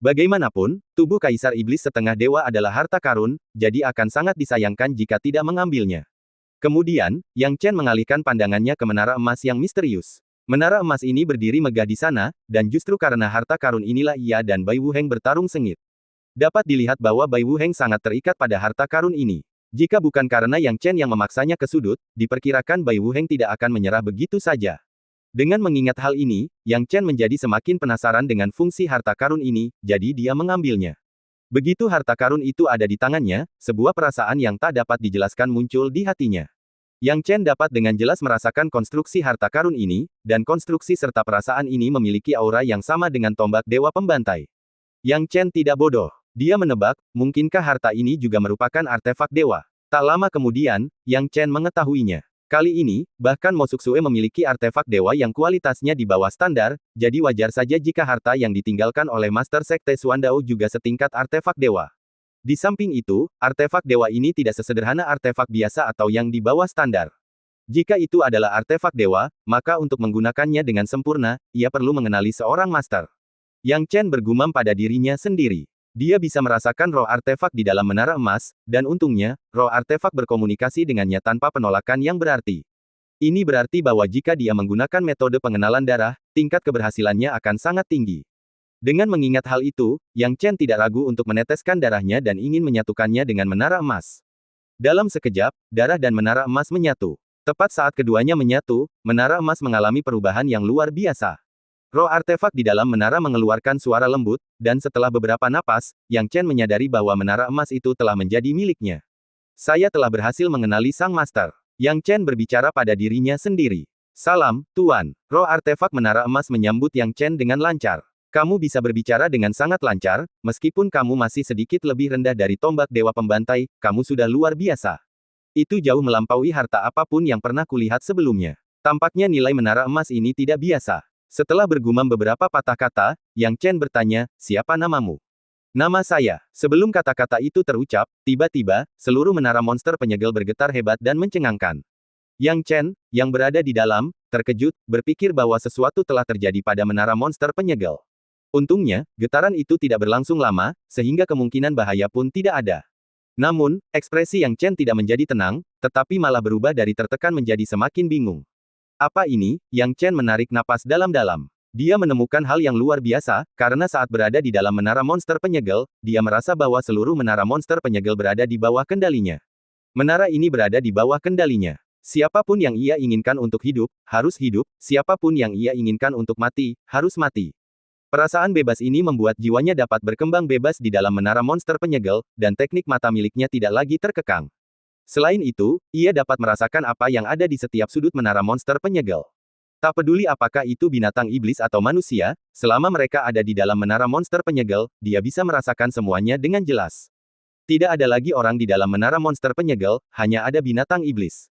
Speaker 1: Bagaimanapun, tubuh Kaisar Iblis setengah dewa adalah harta karun, jadi akan sangat disayangkan jika tidak mengambilnya. Kemudian, Yang Chen mengalihkan pandangannya ke menara emas yang misterius. Menara emas ini berdiri megah di sana, dan justru karena harta karun inilah ia dan Bai Wuheng bertarung sengit. Dapat dilihat bahwa Bai Wuheng sangat terikat pada harta karun ini. Jika bukan karena Yang Chen yang memaksanya ke sudut, diperkirakan Bai Wuheng tidak akan menyerah begitu saja. Dengan mengingat hal ini, Yang Chen menjadi semakin penasaran dengan fungsi harta karun ini, jadi dia mengambilnya. Begitu harta karun itu ada di tangannya, sebuah perasaan yang tak dapat dijelaskan muncul di hatinya. Yang Chen dapat dengan jelas merasakan konstruksi harta karun ini, dan konstruksi serta perasaan ini memiliki aura yang sama dengan tombak dewa pembantai. Yang Chen tidak bodoh. Dia menebak, mungkinkah harta ini juga merupakan artefak dewa. Tak lama kemudian, Yang Chen mengetahuinya. Kali ini, bahkan Mo Suksue memiliki artefak dewa yang kualitasnya di bawah standar, jadi wajar saja jika harta yang ditinggalkan oleh Master Sekte Suandao juga setingkat artefak dewa. Di samping itu, artefak dewa ini tidak sesederhana artefak biasa atau yang di bawah standar. Jika itu adalah artefak dewa, maka untuk menggunakannya dengan sempurna, ia perlu mengenali seorang master. Yang Chen bergumam pada dirinya sendiri. Dia bisa merasakan roh artefak di dalam menara emas, dan untungnya, roh artefak berkomunikasi dengannya tanpa penolakan yang berarti. Ini berarti bahwa jika dia menggunakan metode pengenalan darah, tingkat keberhasilannya akan sangat tinggi. Dengan mengingat hal itu, Yang Chen tidak ragu untuk meneteskan darahnya dan ingin menyatukannya dengan menara emas. Dalam sekejap, darah dan menara emas menyatu. Tepat saat keduanya menyatu, menara emas mengalami perubahan yang luar biasa. Roh artefak di dalam menara mengeluarkan suara lembut, dan setelah beberapa napas, Yang Chen menyadari bahwa menara emas itu telah menjadi miliknya. Saya telah berhasil mengenali Sang Master. Yang Chen berbicara pada dirinya sendiri. Salam, Tuan. Roh artefak menara emas menyambut Yang Chen dengan lancar. Kamu bisa berbicara dengan sangat lancar, meskipun kamu masih sedikit lebih rendah dari tombak dewa pembantai, kamu sudah luar biasa. Itu jauh melampaui harta apapun yang pernah kulihat sebelumnya. Tampaknya nilai menara emas ini tidak biasa. Setelah bergumam beberapa patah kata, Yang Chen bertanya, siapa namamu? Nama saya. Sebelum kata-kata itu terucap, tiba-tiba, seluruh menara monster penyegel bergetar hebat dan mencengangkan. Yang Chen, yang berada di dalam, terkejut, berpikir bahwa sesuatu telah terjadi pada menara monster penyegel. Untungnya, getaran itu tidak berlangsung lama, sehingga kemungkinan bahaya pun tidak ada. Namun, ekspresi Yang Chen tidak menjadi tenang, tetapi malah berubah dari tertekan menjadi semakin bingung. Apa ini? Yang Chen menarik napas dalam-dalam. Dia menemukan hal yang luar biasa, karena saat berada di dalam menara monster penyegel, dia merasa bahwa seluruh menara monster penyegel berada di bawah kendalinya. Menara ini berada di bawah kendalinya. Siapapun yang ia inginkan untuk hidup, harus hidup, siapapun yang ia inginkan untuk mati, harus mati. Perasaan bebas ini membuat jiwanya dapat berkembang bebas di dalam menara monster penyegel, dan teknik mata miliknya tidak lagi terkekang. Selain itu, ia dapat merasakan apa yang ada di setiap sudut menara monster penyegel. Tak peduli apakah itu binatang iblis atau manusia, selama mereka ada di dalam menara monster penyegel, dia bisa merasakan semuanya dengan jelas. Tidak ada lagi orang di dalam menara monster penyegel, hanya ada binatang iblis.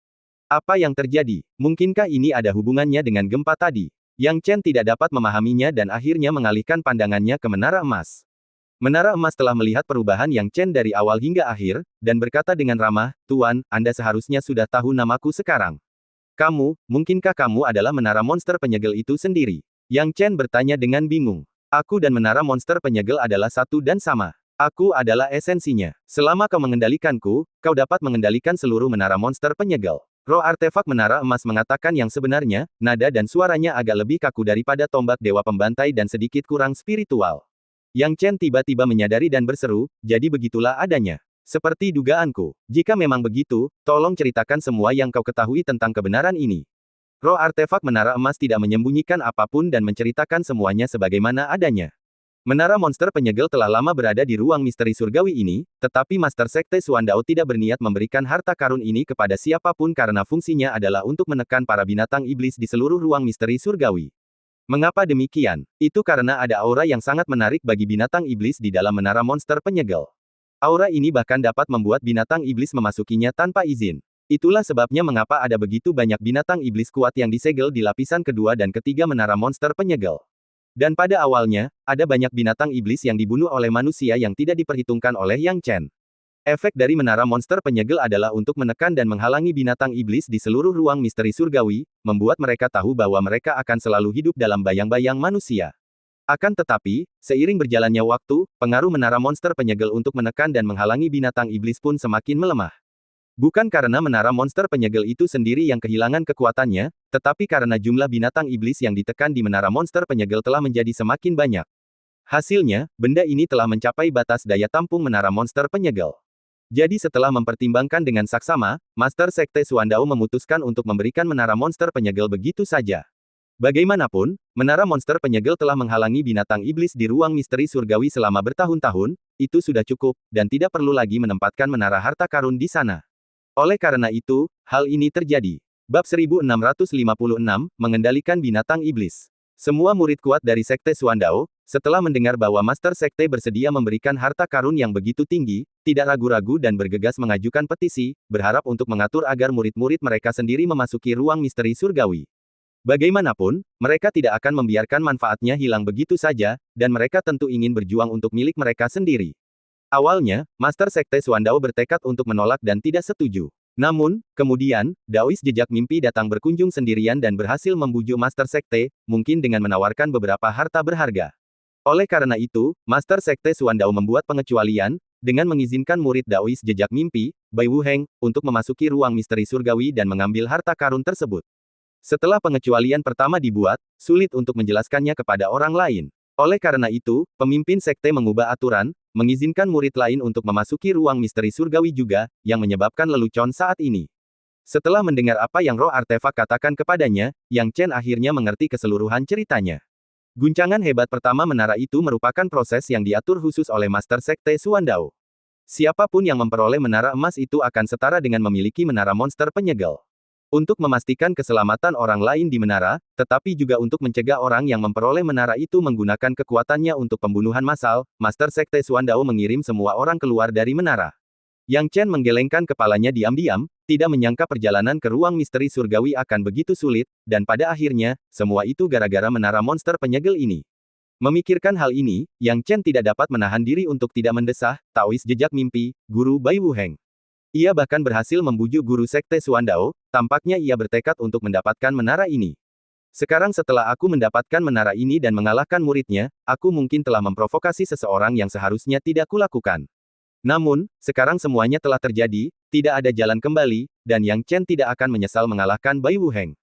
Speaker 1: Apa yang terjadi? Mungkinkah ini ada hubungannya dengan gempa tadi? Yang Chen tidak dapat memahaminya dan akhirnya mengalihkan pandangannya ke menara emas. Menara emas telah melihat perubahan Yang Chen dari awal hingga akhir, dan berkata dengan ramah, Tuan, Anda seharusnya sudah tahu namaku sekarang. Mungkinkah kamu adalah menara monster penyegel itu sendiri? Yang Chen bertanya dengan bingung. Aku dan menara monster penyegel adalah satu dan sama. Aku adalah esensinya. Selama kau mengendalikanku, kau dapat mengendalikan seluruh menara monster penyegel. Roh artefak menara emas mengatakan yang sebenarnya, nada dan suaranya agak lebih kaku daripada tombak dewa pembantai dan sedikit kurang spiritual. Yang Chen tiba-tiba menyadari dan berseru, jadi begitulah adanya. Seperti dugaanku. Jika memang begitu, tolong ceritakan semua yang kau ketahui tentang kebenaran ini. Roh artefak menara emas tidak menyembunyikan apapun dan menceritakan semuanya sebagaimana adanya. Menara monster penyegel telah lama berada di ruang misteri surgawi ini, tetapi Master Sekte Suandao tidak berniat memberikan harta karun ini kepada siapapun karena fungsinya adalah untuk menekan para binatang iblis di seluruh ruang misteri surgawi. Mengapa demikian? Itu karena ada aura yang sangat menarik bagi binatang iblis di dalam menara monster penyegel. Aura ini bahkan dapat membuat binatang iblis memasukinya tanpa izin. Itulah sebabnya mengapa ada begitu banyak binatang iblis kuat yang disegel di lapisan kedua dan ketiga menara monster penyegel. Dan pada awalnya, ada banyak binatang iblis yang dibunuh oleh manusia yang tidak diperhitungkan oleh Yang Chen. Efek dari menara monster penyegel adalah untuk menekan dan menghalangi binatang iblis di seluruh ruang misteri surgawi, membuat mereka tahu bahwa mereka akan selalu hidup dalam bayang-bayang manusia. Akan tetapi, seiring berjalannya waktu, pengaruh menara monster penyegel untuk menekan dan menghalangi binatang iblis pun semakin melemah. Bukan karena menara monster penyegel itu sendiri yang kehilangan kekuatannya, tetapi karena jumlah binatang iblis yang ditekan di menara monster penyegel telah menjadi semakin banyak. Hasilnya, benda ini telah mencapai batas daya tampung menara monster penyegel. Jadi setelah mempertimbangkan dengan saksama, Master Sekte Suandao memutuskan untuk memberikan menara monster penyegel begitu saja. Bagaimanapun, menara monster penyegel telah menghalangi binatang iblis di ruang misteri surgawi selama bertahun-tahun, itu sudah cukup, dan tidak perlu lagi menempatkan menara harta karun di sana. Oleh karena itu, hal ini terjadi. Bab 1656, Mengendalikan Binatang Iblis. Semua murid kuat dari Sekte Suandao, setelah mendengar bahwa Master Sekte bersedia memberikan harta karun yang begitu tinggi, tidak ragu-ragu dan bergegas mengajukan petisi, berharap untuk mengatur agar murid-murid mereka sendiri memasuki ruang misteri surgawi. Bagaimanapun, mereka tidak akan membiarkan manfaatnya hilang begitu saja, dan mereka tentu ingin berjuang untuk milik mereka sendiri. Awalnya, Master Sekte Suandao bertekad untuk menolak dan tidak setuju. Namun, kemudian, Daois Jejak Mimpi datang berkunjung sendirian dan berhasil membujuk Master Sekte, mungkin dengan menawarkan beberapa harta berharga. Oleh karena itu, Master Sekte Suandao membuat pengecualian, dengan mengizinkan murid Daois Jejak Mimpi, Bai Wuheng, untuk memasuki ruang misteri surgawi dan mengambil harta karun tersebut. Setelah pengecualian pertama dibuat, sulit untuk menjelaskannya kepada orang lain. Oleh karena itu, pemimpin sekte mengubah aturan, mengizinkan murid lain untuk memasuki ruang misteri surgawi juga, yang menyebabkan lelucon saat ini. Setelah mendengar apa yang roh artefak katakan kepadanya, Yang Chen akhirnya mengerti keseluruhan ceritanya. Guncangan hebat pertama menara itu merupakan proses yang diatur khusus oleh Master Sekte Suandao. Siapapun yang memperoleh menara emas itu akan setara dengan memiliki menara monster penyegel. Untuk memastikan keselamatan orang lain di menara, tetapi juga untuk mencegah orang yang memperoleh menara itu menggunakan kekuatannya untuk pembunuhan massal, Master Sekte Suandao mengirim semua orang keluar dari menara. Yang Chen menggelengkan kepalanya diam-diam, tidak menyangka perjalanan ke ruang misteri surgawi akan begitu sulit, dan pada akhirnya, semua itu gara-gara menara monster penyegel ini. Memikirkan hal ini, Yang Chen tidak dapat menahan diri untuk tidak mendesah, Taois jejak mimpi, Guru Bai Wuheng. Ia bahkan berhasil membujuk guru Sekte Suandao, tampaknya ia bertekad untuk mendapatkan menara ini. Sekarang setelah aku mendapatkan menara ini dan mengalahkan muridnya, aku mungkin telah memprovokasi seseorang yang seharusnya tidak kulakukan. Namun, sekarang semuanya telah terjadi, tidak ada jalan kembali, dan Yang Chen tidak akan menyesal mengalahkan Bai Wuheng.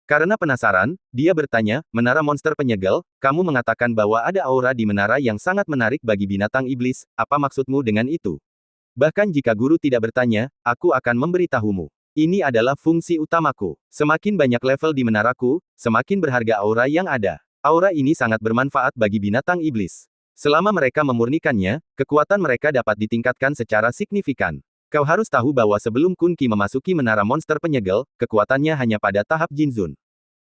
Speaker 1: Karena penasaran, dia bertanya, menara monster penyegel, kamu mengatakan bahwa ada aura di menara yang sangat menarik bagi binatang iblis, apa maksudmu dengan itu? Bahkan jika guru tidak bertanya, aku akan memberitahumu. Ini adalah fungsi utamaku. Semakin banyak level di menaraku, semakin berharga aura yang ada. Aura ini sangat bermanfaat bagi binatang iblis. Selama mereka memurnikannya, kekuatan mereka dapat ditingkatkan secara signifikan. Kau harus tahu bahwa sebelum Kun Qi memasuki menara monster penyegel, kekuatannya hanya pada tahap Jinzun.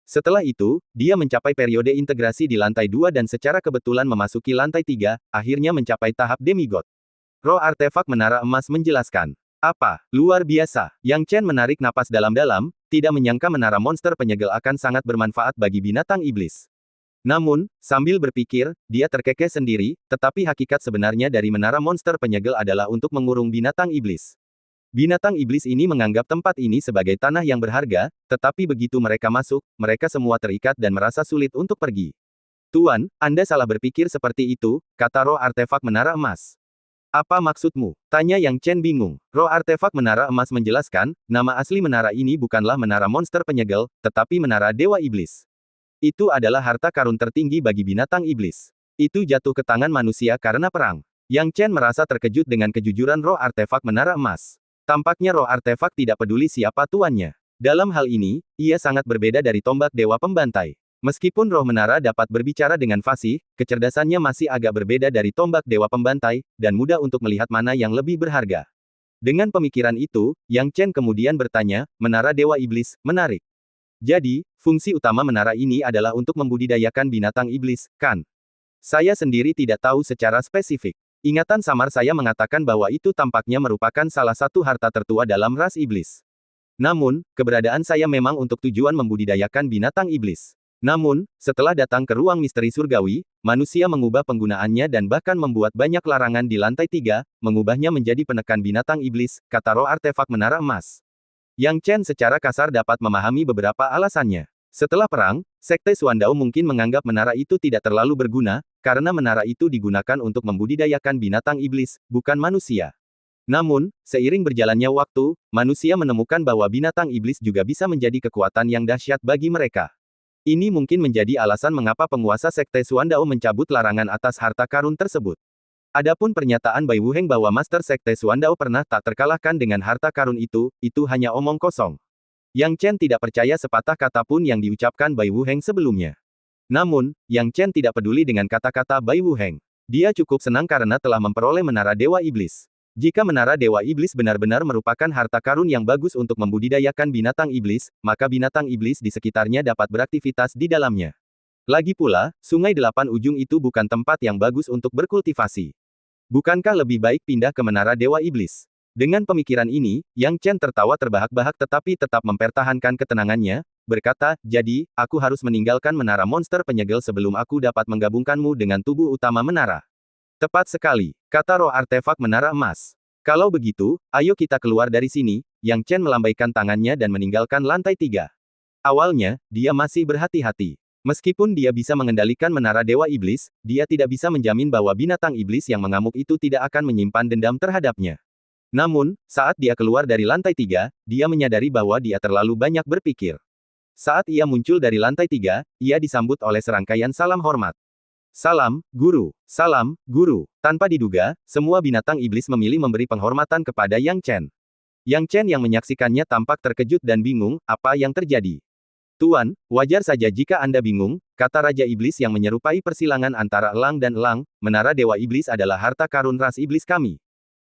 Speaker 1: Setelah itu, dia mencapai periode integrasi di lantai 2 dan secara kebetulan memasuki lantai 3, akhirnya mencapai tahap demigod. Roh artefak menara emas menjelaskan. Apa? Luar biasa. Yang Chen menarik napas dalam-dalam, tidak menyangka menara monster penyegel akan sangat bermanfaat bagi binatang iblis. Namun, sambil berpikir, dia terkekeh sendiri, tetapi hakikat sebenarnya dari menara monster penyegel adalah untuk mengurung binatang iblis. Binatang iblis ini menganggap tempat ini sebagai tanah yang berharga, tetapi begitu mereka masuk, mereka semua terikat dan merasa sulit untuk pergi. Tuan, Anda salah berpikir seperti itu, kata roh artefak menara emas. Apa maksudmu? Tanya Yang Chen bingung. Roh artefak menara emas menjelaskan, nama asli menara ini bukanlah menara monster penyegel, tetapi menara dewa iblis. Itu adalah harta karun tertinggi bagi binatang iblis. Itu jatuh ke tangan manusia karena perang. Yang Chen merasa terkejut dengan kejujuran roh artefak menara emas. Tampaknya roh artefak tidak peduli siapa tuannya. Dalam hal ini, ia sangat berbeda dari tombak dewa pembantai. Meskipun roh menara dapat berbicara dengan fasih, kecerdasannya masih agak berbeda dari tombak dewa pembantai, dan mudah untuk melihat mana yang lebih berharga. Dengan pemikiran itu, Yang Chen kemudian bertanya, menara dewa iblis, menarik. Jadi, fungsi utama menara ini adalah untuk membudidayakan binatang iblis, kan? Saya sendiri tidak tahu secara spesifik. Ingatan samar saya mengatakan bahwa itu tampaknya merupakan salah satu harta tertua dalam ras iblis. Namun, keberadaan saya memang untuk tujuan membudidayakan binatang iblis. Namun, setelah datang ke ruang misteri surgawi, manusia mengubah penggunaannya dan bahkan membuat banyak larangan di lantai 3, mengubahnya menjadi penekan binatang iblis, kata roh artefak menara emas. Yang Chen secara kasar dapat memahami beberapa alasannya. Setelah perang, Sekte Suandao mungkin menganggap menara itu tidak terlalu berguna, karena menara itu digunakan untuk membudidayakan binatang iblis, bukan manusia. Namun, seiring berjalannya waktu, manusia menemukan bahwa binatang iblis juga bisa menjadi kekuatan yang dahsyat bagi mereka. Ini mungkin menjadi alasan mengapa penguasa Sekte Suandao mencabut larangan atas harta karun tersebut. Adapun pernyataan Bai Wuheng bahwa Master Sekte Suandao pernah tak terkalahkan dengan harta karun itu hanya omong kosong. Yang Chen tidak percaya sepatah kata pun yang diucapkan Bai Wuheng sebelumnya. Namun, Yang Chen tidak peduli dengan kata-kata Bai Wuheng. Dia cukup senang karena telah memperoleh menara Dewa Iblis. Jika menara Dewa Iblis benar-benar merupakan harta karun yang bagus untuk membudidayakan binatang iblis, maka binatang iblis di sekitarnya dapat beraktivitas di dalamnya. Lagi pula, Sungai Delapan Ujung itu bukan tempat yang bagus untuk berkultivasi. Bukankah lebih baik pindah ke menara Dewa Iblis? Dengan pemikiran ini, Yang Chen tertawa terbahak-bahak tetapi tetap mempertahankan ketenangannya, berkata, jadi, aku harus meninggalkan menara monster penyegel sebelum aku dapat menggabungkanmu dengan tubuh utama menara. Tepat sekali, kata roh artefak menara emas. Kalau begitu, ayo kita keluar dari sini. Yang Chen melambaikan tangannya dan meninggalkan lantai 3. Awalnya, dia masih berhati-hati. Meskipun dia bisa mengendalikan menara Dewa Iblis, dia tidak bisa menjamin bahwa binatang iblis yang mengamuk itu tidak akan menyimpan dendam terhadapnya. Namun, saat dia keluar dari lantai 3, dia menyadari bahwa dia terlalu banyak berpikir. Saat ia muncul dari lantai 3, ia disambut oleh serangkaian salam hormat. Salam, Guru. Salam, Guru. Tanpa diduga, semua binatang iblis memilih memberi penghormatan kepada Yang Chen. Yang Chen yang menyaksikannya tampak terkejut dan bingung, apa yang terjadi. Tuan, wajar saja jika Anda bingung, kata Raja Iblis yang menyerupai persilangan antara elang dan elang, menara Dewa Iblis adalah harta karun ras iblis kami.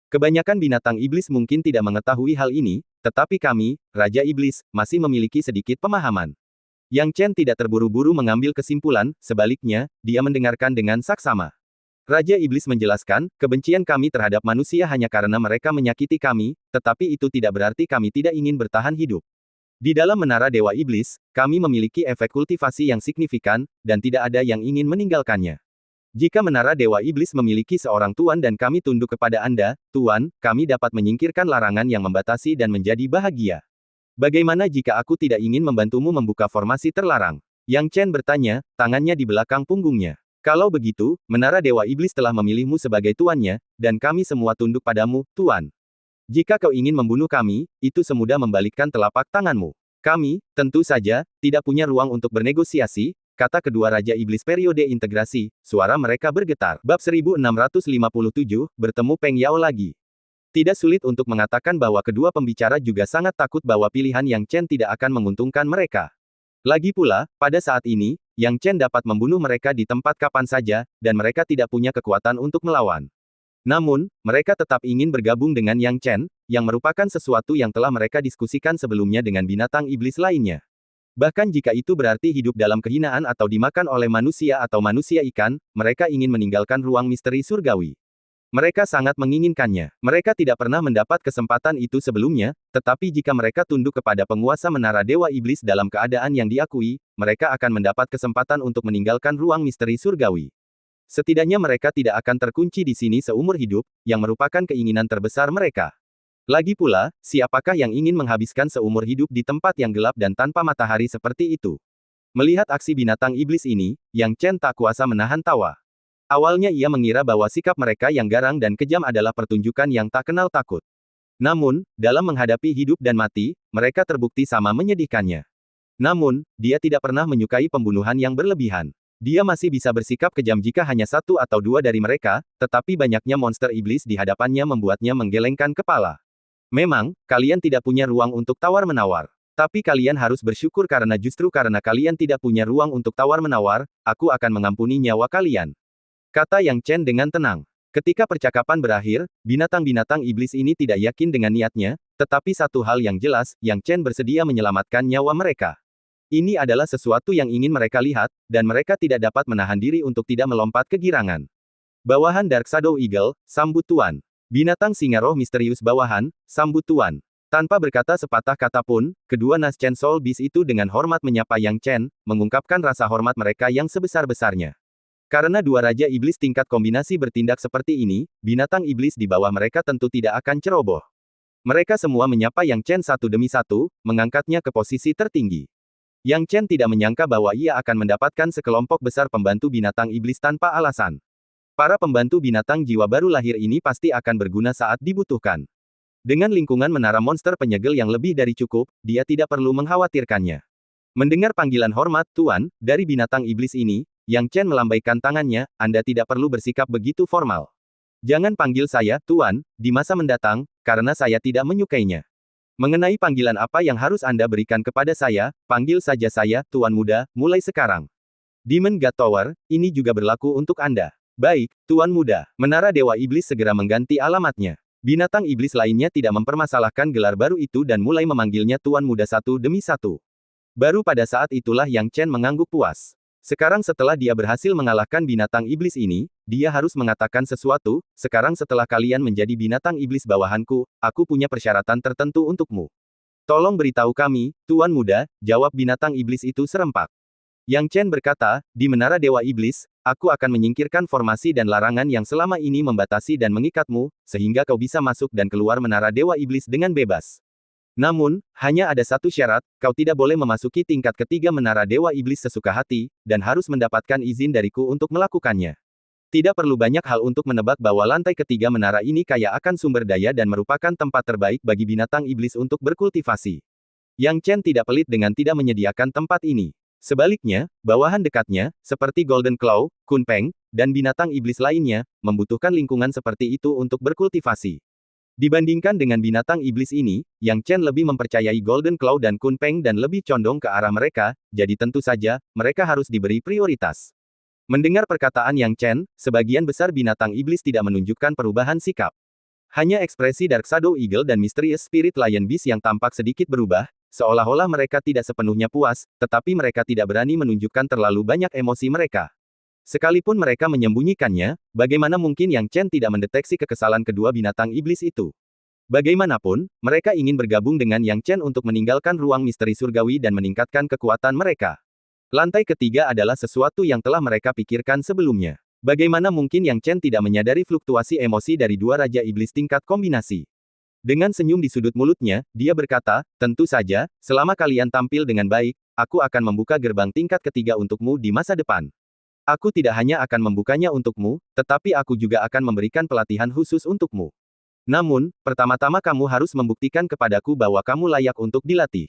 Speaker 1: Kebanyakan binatang iblis mungkin tidak mengetahui hal ini, tetapi kami, Raja Iblis, masih memiliki sedikit pemahaman. Yang Chen tidak terburu-buru mengambil kesimpulan, sebaliknya, dia mendengarkan dengan saksama. Raja Iblis menjelaskan, kebencian kami terhadap manusia hanya karena mereka menyakiti kami, tetapi itu tidak berarti kami tidak ingin bertahan hidup. Di dalam menara Dewa Iblis, kami memiliki efek kultivasi yang signifikan, dan tidak ada yang ingin meninggalkannya. Jika menara Dewa Iblis memiliki seorang tuan dan kami tunduk kepada Anda, Tuan, kami dapat menyingkirkan larangan yang membatasi dan menjadi bahagia. Bagaimana jika aku tidak ingin membantumu membuka formasi terlarang? Yang Chen bertanya, tangannya di belakang punggungnya. Kalau begitu, menara Dewa Iblis telah memilihmu sebagai tuannya, dan kami semua tunduk padamu, Tuan. Jika kau ingin membunuh kami, itu semudah membalikkan telapak tanganmu. Kami, tentu saja, tidak punya ruang untuk bernegosiasi, kata kedua Raja Iblis periode integrasi, suara mereka bergetar. Bab 1657, bertemu Peng Yao lagi. Tidak sulit untuk mengatakan bahwa kedua pembicara juga sangat takut bahwa pilihan Yang Chen tidak akan menguntungkan mereka. Lagi pula, pada saat ini, Yang Chen dapat membunuh mereka di tempat kapan saja, dan mereka tidak punya kekuatan untuk melawan. Namun, mereka tetap ingin bergabung dengan Yang Chen, yang merupakan sesuatu yang telah mereka diskusikan sebelumnya dengan binatang iblis lainnya. Bahkan jika itu berarti hidup dalam kehinaan atau dimakan oleh manusia atau manusia ikan, mereka ingin meninggalkan ruang misteri surgawi. Mereka sangat menginginkannya. Mereka tidak pernah mendapat kesempatan itu sebelumnya, tetapi jika mereka tunduk kepada penguasa menara Dewa Iblis dalam keadaan yang diakui, mereka akan mendapat kesempatan untuk meninggalkan ruang misteri surgawi. Setidaknya mereka tidak akan terkunci di sini seumur hidup, yang merupakan keinginan terbesar mereka. Lagi pula, siapakah yang ingin menghabiskan seumur hidup di tempat yang gelap dan tanpa matahari seperti itu? Melihat aksi binatang iblis ini, Yang Chen tak kuasa menahan tawa. Awalnya ia mengira bahwa sikap mereka yang garang dan kejam adalah pertunjukan yang tak kenal takut. Namun, dalam menghadapi hidup dan mati, mereka terbukti sama menyedihkannya. Namun, dia tidak pernah menyukai pembunuhan yang berlebihan. Dia masih bisa bersikap kejam jika hanya satu atau dua dari mereka, tetapi banyaknya monster iblis di hadapannya membuatnya menggelengkan kepala. Memang, kalian tidak punya ruang untuk tawar-menawar. Tapi kalian harus bersyukur karena justru karena kalian tidak punya ruang untuk tawar-menawar, aku akan mengampuni nyawa kalian. Kata Yang Chen dengan tenang. Ketika percakapan berakhir, binatang-binatang iblis ini tidak yakin dengan niatnya, tetapi satu hal yang jelas, Yang Chen bersedia menyelamatkan nyawa mereka. Ini adalah sesuatu yang ingin mereka lihat, dan mereka tidak dapat menahan diri untuk tidak melompat kegirangan. Bawahan Dark Shadow Eagle, sambut Tuan. Binatang singa roh misterius bawahan, sambut Tuan. Tanpa berkata sepatah kata pun, kedua Nas Chen Soul Beast itu dengan hormat menyapa Yang Chen, mengungkapkan rasa hormat mereka yang sebesar-besarnya. Karena dua Raja Iblis tingkat kombinasi bertindak seperti ini, binatang iblis di bawah mereka tentu tidak akan ceroboh. Mereka semua menyapa Yang Chen satu demi satu, mengangkatnya ke posisi tertinggi. Yang Chen tidak menyangka bahwa ia akan mendapatkan sekelompok besar pembantu binatang iblis tanpa alasan. Para pembantu binatang jiwa baru lahir ini pasti akan berguna saat dibutuhkan. Dengan lingkungan menara monster penyegel yang lebih dari cukup, dia tidak perlu mengkhawatirkannya. Mendengar panggilan hormat, Tuan, dari binatang iblis ini, Yang Chen melambaikan tangannya, Anda tidak perlu bersikap begitu formal. Jangan panggil saya, Tuan, di masa mendatang, karena saya tidak menyukainya. Mengenai panggilan apa yang harus Anda berikan kepada saya, panggil saja saya, Tuan Muda, mulai sekarang. Demon God Tower, ini juga berlaku untuk Anda. Baik, Tuan Muda. Menara Dewa Iblis segera mengganti alamatnya. Binatang iblis lainnya tidak mempermasalahkan gelar baru itu dan mulai memanggilnya Tuan Muda satu demi satu. Baru pada saat itulah Yang Chen mengangguk puas. Sekarang setelah dia berhasil mengalahkan binatang iblis ini, dia harus mengatakan sesuatu, sekarang setelah kalian menjadi binatang iblis bawahanku, aku punya persyaratan tertentu untukmu. Tolong beritahu kami, Tuan Muda, jawab binatang iblis itu serempak. Yang Chen berkata, di menara Dewa Iblis, aku akan menyingkirkan formasi dan larangan yang selama ini membatasi dan mengikatmu, sehingga kau bisa masuk dan keluar menara Dewa Iblis dengan bebas. Namun, hanya ada satu syarat, kau tidak boleh memasuki tingkat ketiga menara Dewa Iblis sesuka hati, dan harus mendapatkan izin dariku untuk melakukannya. Tidak perlu banyak hal untuk menebak bahwa lantai ketiga menara ini kaya akan sumber daya dan merupakan tempat terbaik bagi binatang iblis untuk berkultivasi. Yang Chen tidak pelit dengan tidak menyediakan tempat ini. Sebaliknya, bawahan dekatnya, seperti Golden Claw, Kunpeng, dan binatang iblis lainnya, membutuhkan lingkungan seperti itu untuk berkultivasi. Dibandingkan dengan binatang iblis ini, Yang Chen lebih mempercayai Golden Claw dan Kunpeng dan lebih condong ke arah mereka, jadi tentu saja, mereka harus diberi prioritas. Mendengar perkataan Yang Chen, sebagian besar binatang iblis tidak menunjukkan perubahan sikap. Hanya ekspresi Dark Shadow Eagle dan Mysterious Spirit Lion Beast yang tampak sedikit berubah, seolah-olah mereka tidak sepenuhnya puas, tetapi mereka tidak berani menunjukkan terlalu banyak emosi mereka. Sekalipun mereka menyembunyikannya, bagaimana mungkin Yang Chen tidak mendeteksi kekesalan kedua binatang iblis itu? Bagaimanapun, mereka ingin bergabung dengan Yang Chen untuk meninggalkan ruang misteri surgawi dan meningkatkan kekuatan mereka. Lantai ketiga adalah sesuatu yang telah mereka pikirkan sebelumnya. Bagaimana mungkin Yang Chen tidak menyadari fluktuasi emosi dari dua Raja Iblis tingkat kombinasi? Dengan senyum di sudut mulutnya, dia berkata, tentu saja, selama kalian tampil dengan baik, aku akan membuka gerbang tingkat ketiga untukmu di masa depan. Aku tidak hanya akan membukanya untukmu, tetapi aku juga akan memberikan pelatihan khusus untukmu. Namun, pertama-tama kamu harus membuktikan kepadaku bahwa kamu layak untuk dilatih.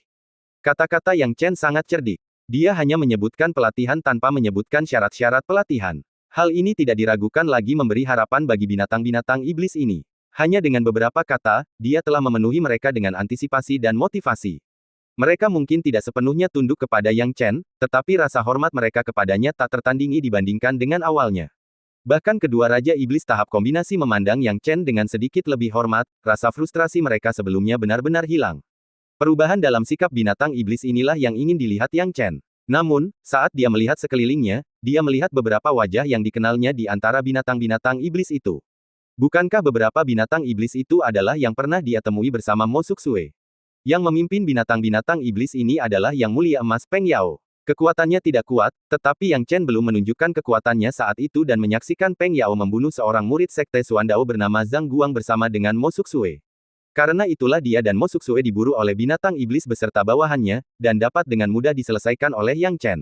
Speaker 1: Kata-kata Yang Chen sangat cerdik. Dia hanya menyebutkan pelatihan tanpa menyebutkan syarat-syarat pelatihan. Hal ini tidak diragukan lagi memberi harapan bagi binatang-binatang iblis ini. Hanya dengan beberapa kata, dia telah memenuhi mereka dengan antisipasi dan motivasi. Mereka mungkin tidak sepenuhnya tunduk kepada Yang Chen, tetapi rasa hormat mereka kepadanya tak tertandingi dibandingkan dengan awalnya. Bahkan kedua Raja Iblis tahap kombinasi memandang Yang Chen dengan sedikit lebih hormat, rasa frustrasi mereka sebelumnya benar-benar hilang. Perubahan dalam sikap binatang iblis inilah yang ingin dilihat Yang Chen. Namun, saat dia melihat sekelilingnya, dia melihat beberapa wajah yang dikenalnya di antara binatang-binatang iblis itu. Bukankah beberapa binatang iblis itu adalah yang pernah dia temui bersama Mo Suksue? Yang memimpin binatang-binatang iblis ini adalah Yang Mulia Emas Peng Yao. Kekuatannya tidak kuat, tetapi Yang Chen belum menunjukkan kekuatannya saat itu dan menyaksikan Peng Yao membunuh seorang murid sekte Suandao bernama Zhang Guang bersama dengan Mo Suksue. Karena itulah dia dan Mo Suksue diburu oleh binatang iblis beserta bawahannya, dan dapat dengan mudah diselesaikan oleh Yang Chen.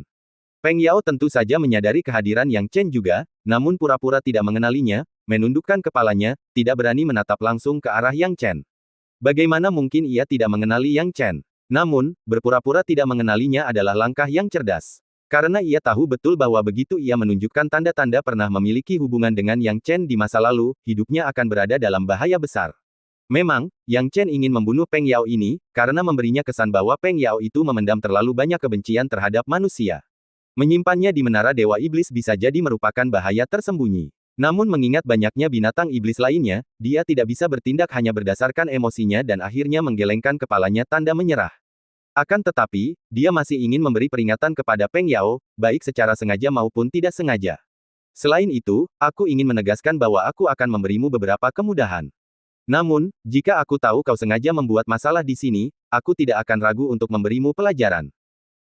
Speaker 1: Peng Yao tentu saja menyadari kehadiran Yang Chen juga, namun pura-pura tidak mengenalinya, menundukkan kepalanya, tidak berani menatap langsung ke arah Yang Chen. Bagaimana mungkin ia tidak mengenali Yang Chen? Namun, berpura-pura tidak mengenalinya adalah langkah yang cerdas. Karena ia tahu betul bahwa begitu ia menunjukkan tanda-tanda pernah memiliki hubungan dengan Yang Chen di masa lalu, hidupnya akan berada dalam bahaya besar. Memang, Yang Chen ingin membunuh Peng Yao ini, karena memberinya kesan bahwa Peng Yao itu memendam terlalu banyak kebencian terhadap manusia. Menyimpannya di menara Dewa Iblis bisa jadi merupakan bahaya tersembunyi. Namun mengingat banyaknya binatang iblis lainnya, dia tidak bisa bertindak hanya berdasarkan emosinya dan akhirnya menggelengkan kepalanya tanda menyerah. Akan tetapi, dia masih ingin memberi peringatan kepada Peng Yao, baik secara sengaja maupun tidak sengaja. Selain itu, aku ingin menegaskan bahwa aku akan memberimu beberapa kemudahan. Namun, jika aku tahu kau sengaja membuat masalah di sini, aku tidak akan ragu untuk memberimu pelajaran.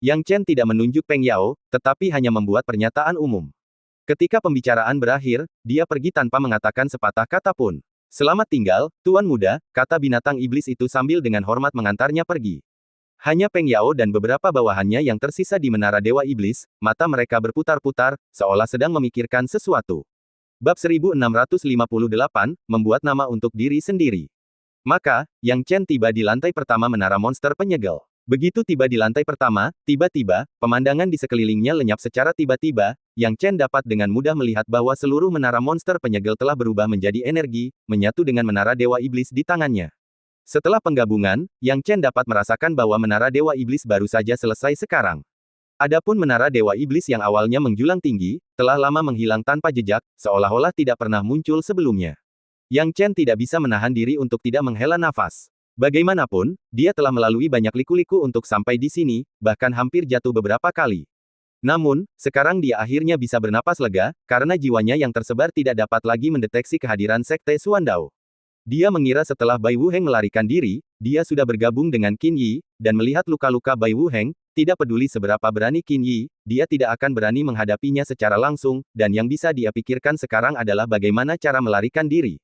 Speaker 1: Yang Chen tidak menunjuk Peng Yao, tetapi hanya membuat pernyataan umum. Ketika pembicaraan berakhir, dia pergi tanpa mengatakan sepatah kata pun. Selamat tinggal, Tuan Muda, kata binatang iblis itu sambil dengan hormat mengantarnya pergi. Hanya Peng Yao dan beberapa bawahannya yang tersisa di menara Dewa Iblis, mata mereka berputar-putar, seolah sedang memikirkan sesuatu. Bab 1658, membuat nama untuk diri sendiri. Maka, Yang Chen tiba di lantai pertama menara monster penyegel. Begitu tiba di lantai pertama, tiba-tiba, pemandangan di sekelilingnya lenyap secara tiba-tiba, Yang Chen dapat dengan mudah melihat bahwa seluruh menara monster penyegel telah berubah menjadi energi, menyatu dengan menara Dewa Iblis di tangannya. Setelah penggabungan, Yang Chen dapat merasakan bahwa menara Dewa Iblis baru saja selesai sekarang. Adapun menara Dewa Iblis yang awalnya menjulang tinggi, telah lama menghilang tanpa jejak, seolah-olah tidak pernah muncul sebelumnya. Yang Chen tidak bisa menahan diri untuk tidak menghela nafas. Bagaimanapun, dia telah melalui banyak liku-liku untuk sampai di sini, bahkan hampir jatuh beberapa kali. Namun, sekarang dia akhirnya bisa bernapas lega, karena jiwanya yang tersebar tidak dapat lagi mendeteksi kehadiran Sekte Suandao. Dia mengira setelah Bai Wuheng melarikan diri, dia sudah bergabung dengan Qin Yi, dan melihat luka-luka Bai Wuheng, tidak peduli seberapa berani Qin Yi, dia tidak akan berani menghadapinya secara langsung, dan yang bisa dia pikirkan sekarang adalah bagaimana cara melarikan diri.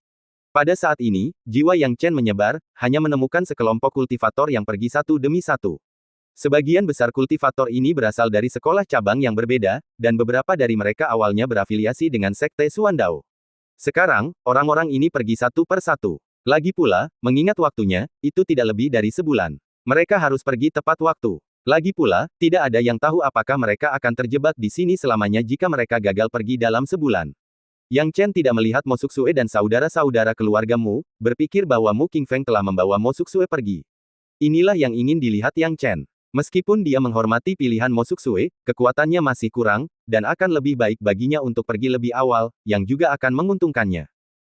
Speaker 1: Pada saat ini, jiwa Yang Chen menyebar, hanya menemukan sekelompok kultivator yang pergi satu demi satu. Sebagian besar kultivator ini berasal dari sekolah cabang yang berbeda, dan beberapa dari mereka awalnya berafiliasi dengan Sekte Suandao. Sekarang, orang-orang ini pergi satu per satu. Lagi pula, mengingat waktunya, itu tidak lebih dari sebulan. Mereka harus pergi tepat waktu. Lagi pula, tidak ada yang tahu apakah mereka akan terjebak di sini selamanya jika mereka gagal pergi dalam sebulan. Yang Chen tidak melihat Mo Suksue dan saudara-saudara keluarga Mu, berpikir bahwa Mu Qingfeng telah membawa Mo Suksue pergi. Inilah yang ingin dilihat Yang Chen. Meskipun dia menghormati pilihan Mo Suksue, kekuatannya masih kurang, dan akan lebih baik baginya untuk pergi lebih awal, yang juga akan menguntungkannya.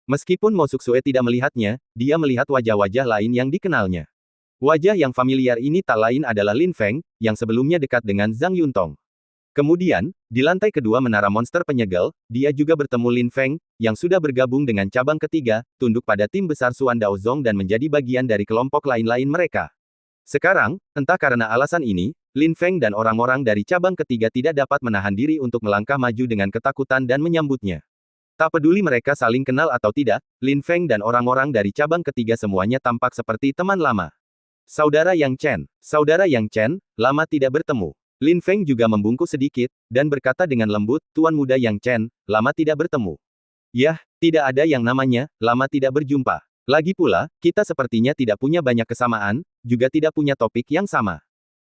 Speaker 1: Meskipun Mo Suksue tidak melihatnya, dia melihat wajah-wajah lain yang dikenalnya. Wajah yang familiar ini tak lain adalah Lin Feng, yang sebelumnya dekat dengan Zhang Yuntong. Kemudian, di lantai kedua menara monster penyegel, dia juga bertemu Lin Feng, yang sudah bergabung dengan cabang ketiga, tunduk pada tim besar Suan Daozong dan menjadi bagian dari kelompok lain-lain mereka. Sekarang, entah karena alasan ini, Lin Feng dan orang-orang dari cabang ketiga tidak dapat menahan diri untuk melangkah maju dengan ketakutan dan menyambutnya. Tak peduli mereka saling kenal atau tidak, Lin Feng dan orang-orang dari cabang ketiga semuanya tampak seperti teman lama. Saudara Yang Chen, lama tidak bertemu. Lin Feng juga membungkuk sedikit, dan berkata dengan lembut, Tuan Muda Yang Chen, lama tidak bertemu. Yah, tidak ada yang namanya, lama tidak berjumpa. Lagi pula, kita sepertinya tidak punya banyak kesamaan, juga tidak punya topik yang sama.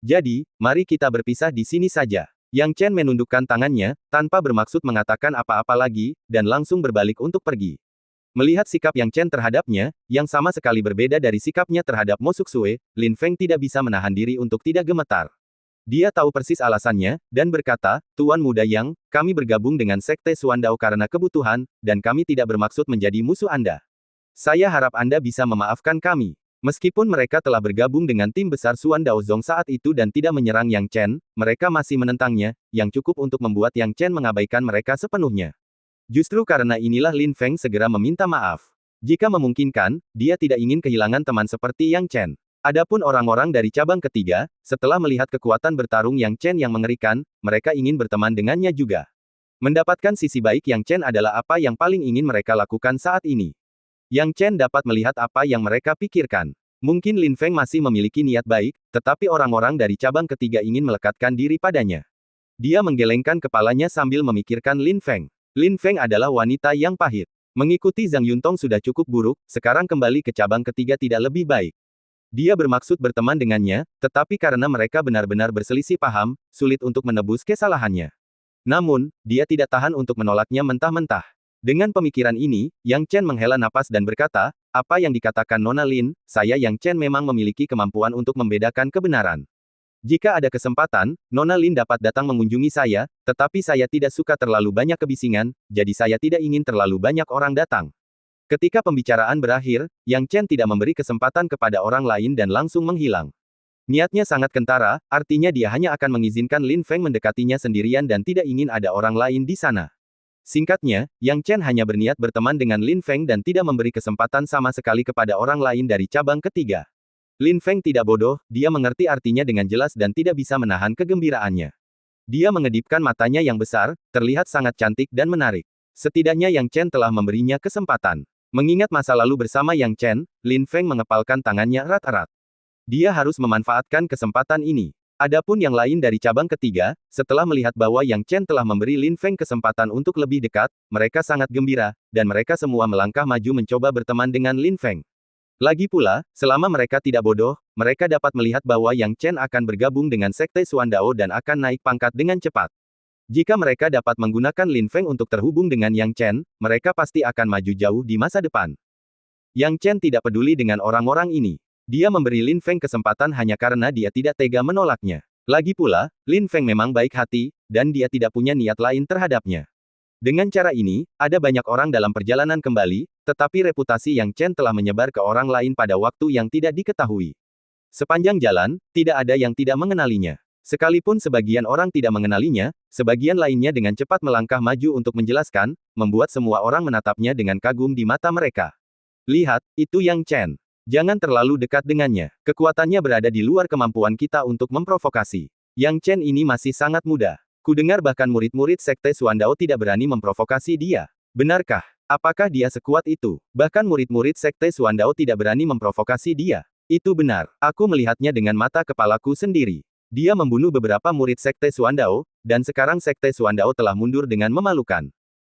Speaker 1: Jadi, mari kita berpisah di sini saja. Yang Chen menundukkan tangannya, tanpa bermaksud mengatakan apa-apa lagi, dan langsung berbalik untuk pergi. Melihat sikap Yang Chen terhadapnya, yang sama sekali berbeda dari sikapnya terhadap Mo Suksue, Lin Feng tidak bisa menahan diri untuk tidak gemetar. Dia tahu persis alasannya, dan berkata, Tuan Muda Yang, kami bergabung dengan Sekte Suan Dao karena kebutuhan, dan kami tidak bermaksud menjadi musuh Anda. Saya harap Anda bisa memaafkan kami. Meskipun mereka telah bergabung dengan tim besar Suan Daozong saat itu dan tidak menyerang Yang Chen, mereka masih menentangnya, yang cukup untuk membuat Yang Chen mengabaikan mereka sepenuhnya. Justru karena inilah Lin Feng segera meminta maaf. Jika memungkinkan, dia tidak ingin kehilangan teman seperti Yang Chen. Adapun orang-orang dari cabang ketiga, setelah melihat kekuatan bertarung Yang Chen yang mengerikan, mereka ingin berteman dengannya juga. Mendapatkan sisi baik Yang Chen adalah apa yang paling ingin mereka lakukan saat ini. Yang Chen dapat melihat apa yang mereka pikirkan. Mungkin Lin Feng masih memiliki niat baik, tetapi orang-orang dari cabang ketiga ingin melekatkan diri padanya. Dia menggelengkan kepalanya sambil memikirkan Lin Feng. Lin Feng adalah wanita yang pahit. Mengikuti Zhang Yuntong sudah cukup buruk, sekarang kembali ke cabang ketiga tidak lebih baik. Dia bermaksud berteman dengannya, tetapi karena mereka benar-benar berselisih paham, sulit untuk menebus kesalahannya. Namun, dia tidak tahan untuk menolaknya mentah-mentah. Dengan pemikiran ini, Yang Chen menghela napas dan berkata, apa yang dikatakan Nona Lin, saya Yang Chen memang memiliki kemampuan untuk membedakan kebenaran. Jika ada kesempatan, Nona Lin dapat datang mengunjungi saya, tetapi saya tidak suka terlalu banyak kebisingan, jadi saya tidak ingin terlalu banyak orang datang. Ketika pembicaraan berakhir, Yang Chen tidak memberi kesempatan kepada orang lain dan langsung menghilang. Niatnya sangat kentara, artinya dia hanya akan mengizinkan Lin Feng mendekatinya sendirian dan tidak ingin ada orang lain di sana. Singkatnya, Yang Chen hanya berniat berteman dengan Lin Feng dan tidak memberi kesempatan sama sekali kepada orang lain dari cabang ketiga. Lin Feng tidak bodoh, dia mengerti artinya dengan jelas dan tidak bisa menahan kegembiraannya. Dia mengedipkan matanya yang besar, terlihat sangat cantik dan menarik. Setidaknya Yang Chen telah memberinya kesempatan. Mengingat masa lalu bersama Yang Chen, Lin Feng mengepalkan tangannya erat-erat. Dia harus memanfaatkan kesempatan ini. Adapun yang lain dari cabang ketiga, setelah melihat bahwa Yang Chen telah memberi Lin Feng kesempatan untuk lebih dekat, mereka sangat gembira, dan mereka semua melangkah maju mencoba berteman dengan Lin Feng. Lagi pula, selama mereka tidak bodoh, mereka dapat melihat bahwa Yang Chen akan bergabung dengan Sekte Suan Dao dan akan naik pangkat dengan cepat. Jika mereka dapat menggunakan Lin Feng untuk terhubung dengan Yang Chen, mereka pasti akan maju jauh di masa depan. Yang Chen tidak peduli dengan orang-orang ini. Dia memberi Lin Feng kesempatan hanya karena dia tidak tega menolaknya. Lagi pula, Lin Feng memang baik hati, dan dia tidak punya niat lain terhadapnya. Dengan cara ini, ada banyak orang dalam perjalanan kembali, tetapi reputasi Yang Chen telah menyebar ke orang lain pada waktu yang tidak diketahui. Sepanjang jalan, tidak ada yang tidak mengenalinya. Sekalipun sebagian orang tidak mengenalinya, sebagian lainnya dengan cepat melangkah maju untuk menjelaskan, membuat semua orang menatapnya dengan kagum di mata mereka. Lihat, itu Yang Chen. Jangan terlalu dekat dengannya. Kekuatannya berada di luar kemampuan kita untuk memprovokasi. Yang Chen ini masih sangat muda. Kudengar bahkan murid-murid Sekte Suan Dao tidak berani memprovokasi dia. Benarkah? Apakah dia sekuat itu? Bahkan murid-murid Sekte Suan Dao tidak berani memprovokasi dia. Itu benar. Aku melihatnya dengan mata kepalaku sendiri. Dia membunuh beberapa murid Sekte Suan Dao, dan sekarang Sekte Suan Dao telah mundur dengan memalukan.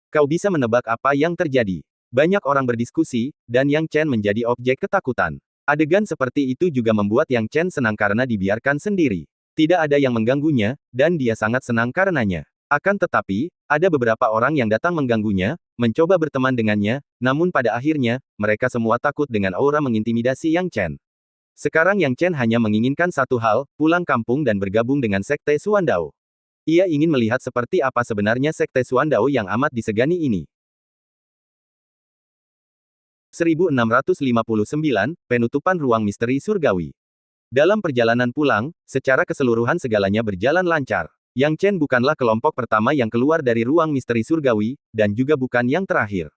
Speaker 1: Kau bisa menebak apa yang terjadi? Banyak orang berdiskusi, dan Yang Chen menjadi objek ketakutan. Adegan seperti itu juga membuat Yang Chen senang karena dibiarkan sendiri. Tidak ada yang mengganggunya, dan dia sangat senang karenanya. Akan tetapi, ada beberapa orang yang datang mengganggunya, mencoba berteman dengannya, namun pada akhirnya, mereka semua takut dengan aura mengintimidasi Yang Chen. Sekarang Yang Chen hanya menginginkan satu hal, pulang kampung dan bergabung dengan Sekte Xuandao. Ia ingin melihat seperti apa sebenarnya Sekte Xuandao yang amat disegani ini. 1659, Penutupan Ruang Misteri Surgawi. Dalam perjalanan pulang, secara keseluruhan segalanya berjalan lancar. Yang Chen bukanlah kelompok pertama yang keluar dari ruang misteri surgawi, dan juga bukan yang terakhir.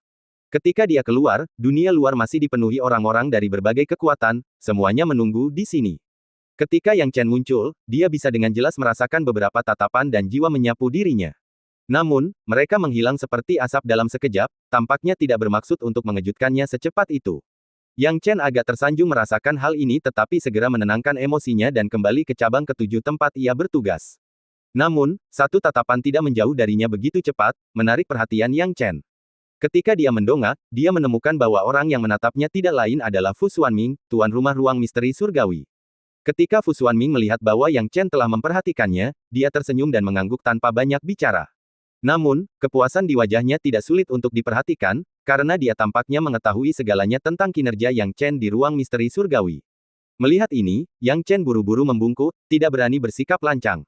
Speaker 1: Ketika dia keluar, dunia luar masih dipenuhi orang-orang dari berbagai kekuatan, semuanya menunggu di sini. Ketika Yang Chen muncul, dia bisa dengan jelas merasakan beberapa tatapan dan jiwa menyapu dirinya. Namun, mereka menghilang seperti asap dalam sekejap, tampaknya tidak bermaksud untuk mengejutkannya secepat itu. Yang Chen agak tersanjung merasakan hal ini tetapi segera menenangkan emosinya dan kembali ke cabang ketujuh tempat ia bertugas. Namun, satu tatapan tidak menjauh darinya begitu cepat, menarik perhatian Yang Chen. Ketika dia mendongak, dia menemukan bahwa orang yang menatapnya tidak lain adalah Fu Xuanming, tuan rumah ruang misteri surgawi. Ketika Fu Xuanming melihat bahwa Yang Chen telah memperhatikannya, dia tersenyum dan mengangguk tanpa banyak bicara. Namun, kepuasan di wajahnya tidak sulit untuk diperhatikan, karena dia tampaknya mengetahui segalanya tentang kinerja Yang Chen di ruang misteri surgawi. Melihat ini, Yang Chen buru-buru membungkuk, tidak berani bersikap lancang.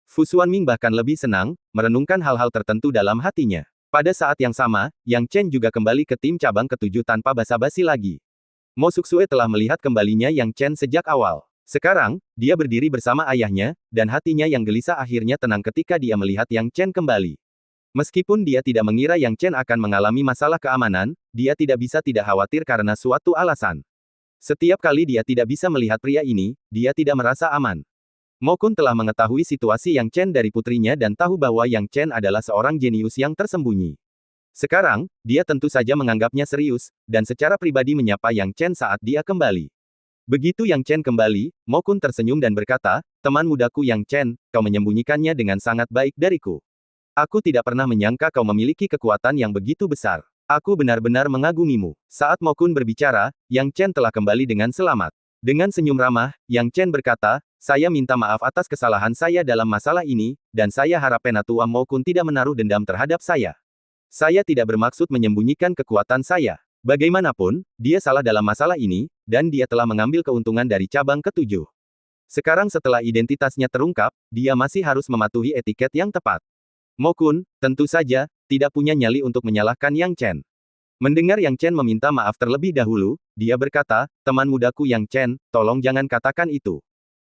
Speaker 1: Fu Xuanming bahkan lebih senang, merenungkan hal-hal tertentu dalam hatinya. Pada saat yang sama, Yang Chen juga kembali ke tim cabang ketujuh tanpa basa-basi lagi. Mo Suksue telah melihat kembalinya Yang Chen sejak awal. Sekarang, dia berdiri bersama ayahnya, dan hatinya yang gelisah akhirnya tenang ketika dia melihat Yang Chen kembali. Meskipun dia tidak mengira Yang Chen akan mengalami masalah keamanan, dia tidak bisa tidak khawatir karena suatu alasan. Setiap kali dia tidak bisa melihat pria ini, dia tidak merasa aman. Mo Kun telah mengetahui situasi Yang Chen dari putrinya dan tahu bahwa Yang Chen adalah seorang jenius yang tersembunyi. Sekarang, dia tentu saja menganggapnya serius, dan secara pribadi menyapa Yang Chen saat dia kembali. Begitu Yang Chen kembali, Mo Kun tersenyum dan berkata, "Teman mudaku Yang Chen, kau menyembunyikannya dengan sangat baik dariku. Aku tidak pernah menyangka kau memiliki kekuatan yang begitu besar. Aku benar-benar mengagumimu." Saat Mo Kun berbicara, Yang Chen telah kembali dengan selamat. Dengan senyum ramah, Yang Chen berkata, "Saya minta maaf atas kesalahan saya dalam masalah ini, dan saya harap Penatua Mo Kun tidak menaruh dendam terhadap saya. Saya tidak bermaksud menyembunyikan kekuatan saya. Bagaimanapun, dia salah dalam masalah ini, dan dia telah mengambil keuntungan dari cabang ketujuh. Sekarang setelah identitasnya terungkap, dia masih harus mematuhi etiket yang tepat." Mo Kun, tentu saja, tidak punya nyali untuk menyalahkan Yang Chen. Mendengar Yang Chen meminta maaf terlebih dahulu, dia berkata, "Teman mudaku Yang Chen, tolong jangan katakan itu.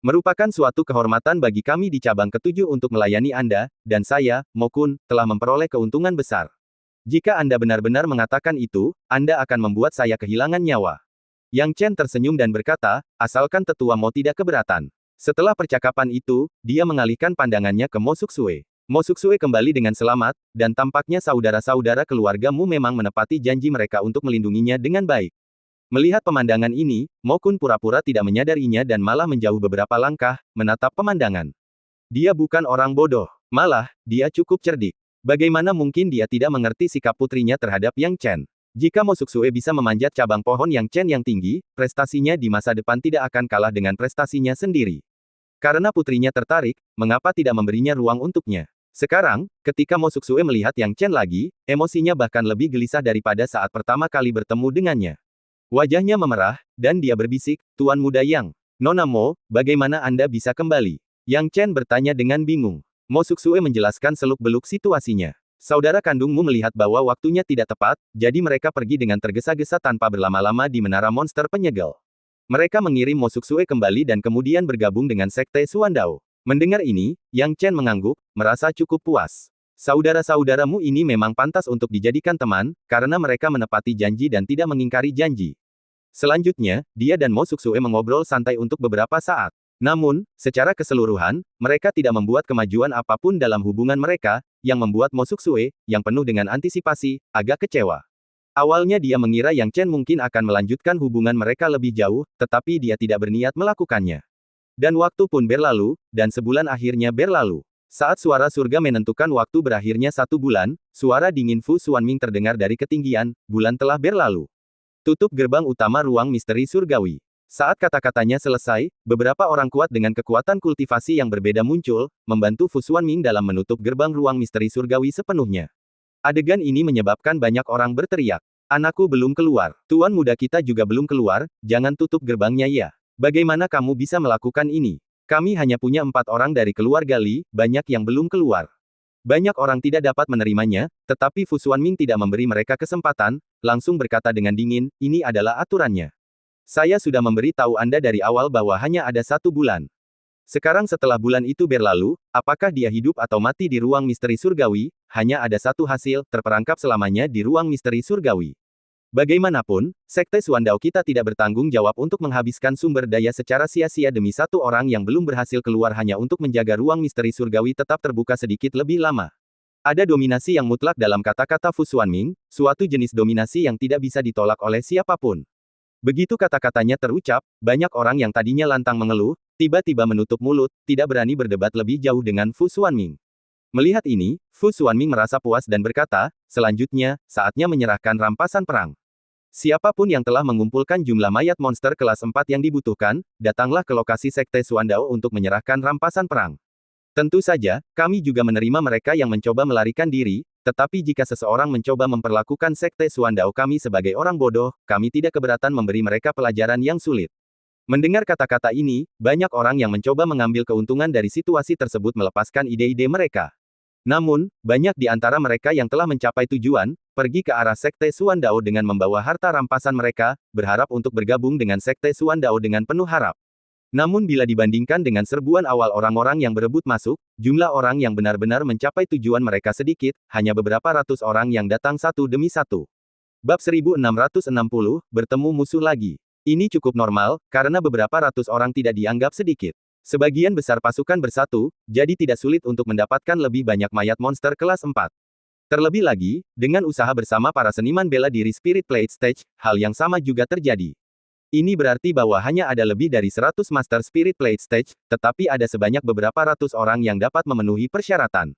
Speaker 1: Merupakan suatu kehormatan bagi kami di cabang ketujuh untuk melayani Anda, dan saya, Mo Kun, telah memperoleh keuntungan besar. Jika Anda benar-benar mengatakan itu, Anda akan membuat saya kehilangan nyawa." Yang Chen tersenyum dan berkata, "Asalkan tetua Mo tidak keberatan." Setelah percakapan itu, dia mengalihkan pandangannya ke Mo Suksue. Mo Suksue kembali dengan selamat, dan tampaknya saudara-saudara keluargamu memang menepati janji mereka untuk melindunginya dengan baik. Melihat pemandangan ini, Mo Kun pura-pura tidak menyadarinya dan malah menjauh beberapa langkah, menatap pemandangan. Dia bukan orang bodoh. Malah, dia cukup cerdik. Bagaimana mungkin dia tidak mengerti sikap putrinya terhadap Yang Chen? Jika Mo Suksue bisa memanjat cabang pohon Yang Chen yang tinggi, prestasinya di masa depan tidak akan kalah dengan prestasinya sendiri. Karena putrinya tertarik, mengapa tidak memberinya ruang untuknya? Sekarang, ketika Mo Suksue melihat Yang Chen lagi, emosinya bahkan lebih gelisah daripada saat pertama kali bertemu dengannya. Wajahnya memerah, dan dia berbisik, "Tuan muda Yang. Nona Mo, bagaimana Anda bisa kembali?" Yang Chen bertanya dengan bingung. Mo Suksue menjelaskan seluk-beluk situasinya. "Saudara kandungmu melihat bahwa waktunya tidak tepat, jadi mereka pergi dengan tergesa-gesa tanpa berlama-lama di menara monster penyegel. Mereka mengirim Mo Suksue kembali dan kemudian bergabung dengan Sekte Xuandao." Mendengar ini, Yang Chen mengangguk, merasa cukup puas. Saudara-saudaramu ini memang pantas untuk dijadikan teman, karena mereka menepati janji dan tidak mengingkari janji. Selanjutnya, dia dan Mo Suksue mengobrol santai untuk beberapa saat. Namun, secara keseluruhan, mereka tidak membuat kemajuan apapun dalam hubungan mereka, yang membuat Mo Suksue, yang penuh dengan antisipasi, agak kecewa. Awalnya dia mengira Yang Chen mungkin akan melanjutkan hubungan mereka lebih jauh, tetapi dia tidak berniat melakukannya. Dan waktu pun berlalu, dan sebulan akhirnya berlalu. Saat suara surga menentukan waktu berakhirnya 1 bulan, suara dingin Fu Xuanming terdengar dari ketinggian, bulan telah berlalu. Tutup gerbang utama ruang misteri surgawi. Saat kata-katanya selesai, beberapa orang kuat dengan kekuatan kultivasi yang berbeda muncul, membantu Fu Xuanming dalam menutup gerbang ruang misteri surgawi sepenuhnya. Adegan ini menyebabkan banyak orang berteriak. Anakku belum keluar. Tuan muda kita juga belum keluar, jangan tutup gerbangnya ya. Bagaimana kamu bisa melakukan ini? Kami hanya punya 4 orang dari keluarga Li, banyak yang belum keluar. Banyak orang tidak dapat menerimanya, tetapi Fu Xuanming tidak memberi mereka kesempatan, langsung berkata dengan dingin, ini adalah aturannya. Saya sudah memberi tahu Anda dari awal bahwa hanya ada 1 bulan. Sekarang setelah bulan itu berlalu, apakah dia hidup atau mati di ruang misteri surgawi, hanya ada satu hasil, terperangkap selamanya di ruang misteri surgawi. Bagaimanapun, Sekte Suandao kita tidak bertanggung jawab untuk menghabiskan sumber daya secara sia-sia demi 1 orang yang belum berhasil keluar hanya untuk menjaga ruang misteri surgawi tetap terbuka sedikit lebih lama. Ada dominasi yang mutlak dalam kata-kata Fu Xuanming, suatu jenis dominasi yang tidak bisa ditolak oleh siapapun. Begitu kata-katanya terucap, banyak orang yang tadinya lantang mengeluh, tiba-tiba menutup mulut, tidak berani berdebat lebih jauh dengan Fu Xuanming. Melihat ini, Fu Xuanming merasa puas dan berkata, selanjutnya, saatnya menyerahkan rampasan perang. Siapapun yang telah mengumpulkan jumlah mayat monster kelas 4 yang dibutuhkan, datanglah ke lokasi Sekte Suandao untuk menyerahkan rampasan perang. Tentu saja, kami juga menerima mereka yang mencoba melarikan diri, tetapi jika seseorang mencoba memperlakukan Sekte Suandao kami sebagai orang bodoh, kami tidak keberatan memberi mereka pelajaran yang sulit. Mendengar kata-kata ini, banyak orang yang mencoba mengambil keuntungan dari situasi tersebut melepaskan ide-ide mereka. Namun, banyak di antara mereka yang telah mencapai tujuan, pergi ke arah Sekte Suandao dengan membawa harta rampasan mereka, berharap untuk bergabung dengan Sekte Suandao dengan penuh harap. Namun bila dibandingkan dengan serbuan awal orang-orang yang berebut masuk, jumlah orang yang benar-benar mencapai tujuan mereka sedikit, hanya beberapa ratus orang yang datang satu demi satu. Bab 1660, bertemu musuh lagi. Ini cukup normal, karena beberapa ratus orang tidak dianggap sedikit. Sebagian besar pasukan bersatu, jadi tidak sulit untuk mendapatkan lebih banyak mayat monster kelas 4. Terlebih lagi, dengan usaha bersama para seniman bela diri Spirit Plate Stage, hal yang sama juga terjadi. Ini berarti bahwa hanya ada lebih dari 100 Master Spirit Plate Stage, tetapi ada sebanyak beberapa ratus orang yang dapat memenuhi persyaratan.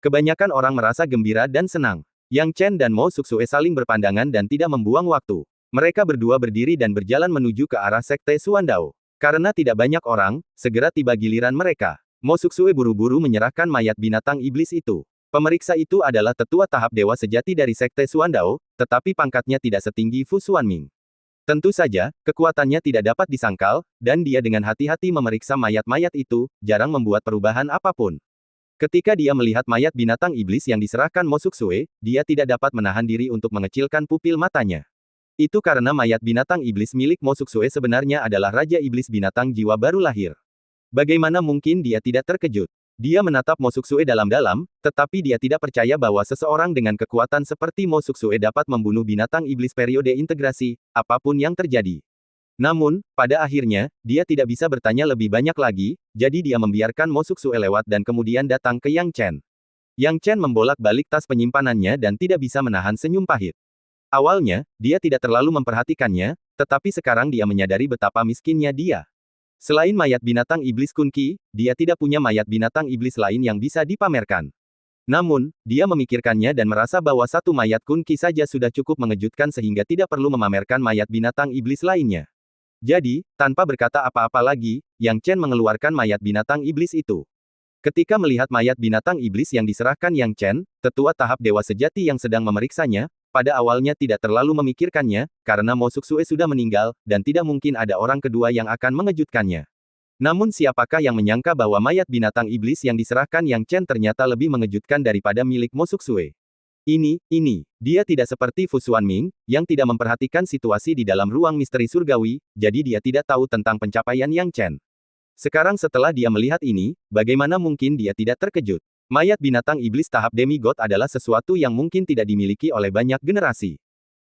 Speaker 1: Kebanyakan orang merasa gembira dan senang. Yang Chen dan Mo Suksue saling berpandangan dan tidak membuang waktu. Mereka berdua berdiri dan berjalan menuju ke arah Sekte Suandao. Karena tidak banyak orang, segera tiba giliran mereka. Mo Suksue buru-buru menyerahkan mayat binatang iblis itu. Pemeriksa itu adalah tetua tahap dewa sejati dari Sekte Suandao, tetapi pangkatnya tidak setinggi Fu Xuanming. Tentu saja, kekuatannya tidak dapat disangkal, dan dia dengan hati-hati memeriksa mayat-mayat itu, jarang membuat perubahan apapun. Ketika dia melihat mayat binatang iblis yang diserahkan Mo Suksue, dia tidak dapat menahan diri untuk mengecilkan pupil matanya. Itu karena mayat binatang iblis milik Mo Suksue sebenarnya adalah Raja Iblis Binatang Jiwa baru lahir. Bagaimana mungkin dia tidak terkejut? Dia menatap Mo Suksue dalam-dalam, tetapi dia tidak percaya bahwa seseorang dengan kekuatan seperti Mo Suksue dapat membunuh binatang iblis periode integrasi, apapun yang terjadi. Namun, pada akhirnya, dia tidak bisa bertanya lebih banyak lagi, jadi dia membiarkan Mo Suksue lewat dan kemudian datang ke Yang Chen. Yang Chen membolak-balik tas penyimpanannya dan tidak bisa menahan senyum pahit. Awalnya, dia tidak terlalu memperhatikannya, tetapi sekarang dia menyadari betapa miskinnya dia. Selain mayat binatang iblis Kunki, dia tidak punya mayat binatang iblis lain yang bisa dipamerkan. Namun, dia memikirkannya dan merasa bahwa satu mayat Kunki saja sudah cukup mengejutkan sehingga tidak perlu memamerkan mayat binatang iblis lainnya. Jadi, tanpa berkata apa-apa lagi, Yang Chen mengeluarkan mayat binatang iblis itu. Ketika melihat mayat binatang iblis yang diserahkan Yang Chen, tetua tahap dewa sejati yang sedang memeriksanya, pada awalnya tidak terlalu memikirkannya, karena Mo Suksue sudah meninggal, dan tidak mungkin ada orang kedua yang akan mengejutkannya. Namun siapakah yang menyangka bahwa mayat binatang iblis yang diserahkan Yang Chen ternyata lebih mengejutkan daripada milik Mo Suksue. Dia tidak seperti Fu Xuanming, yang tidak memperhatikan situasi di dalam ruang misteri surgawi, jadi dia tidak tahu tentang pencapaian Yang Chen. Sekarang setelah dia melihat ini, bagaimana mungkin dia tidak terkejut? Mayat binatang iblis tahap demigod adalah sesuatu yang mungkin tidak dimiliki oleh banyak generasi.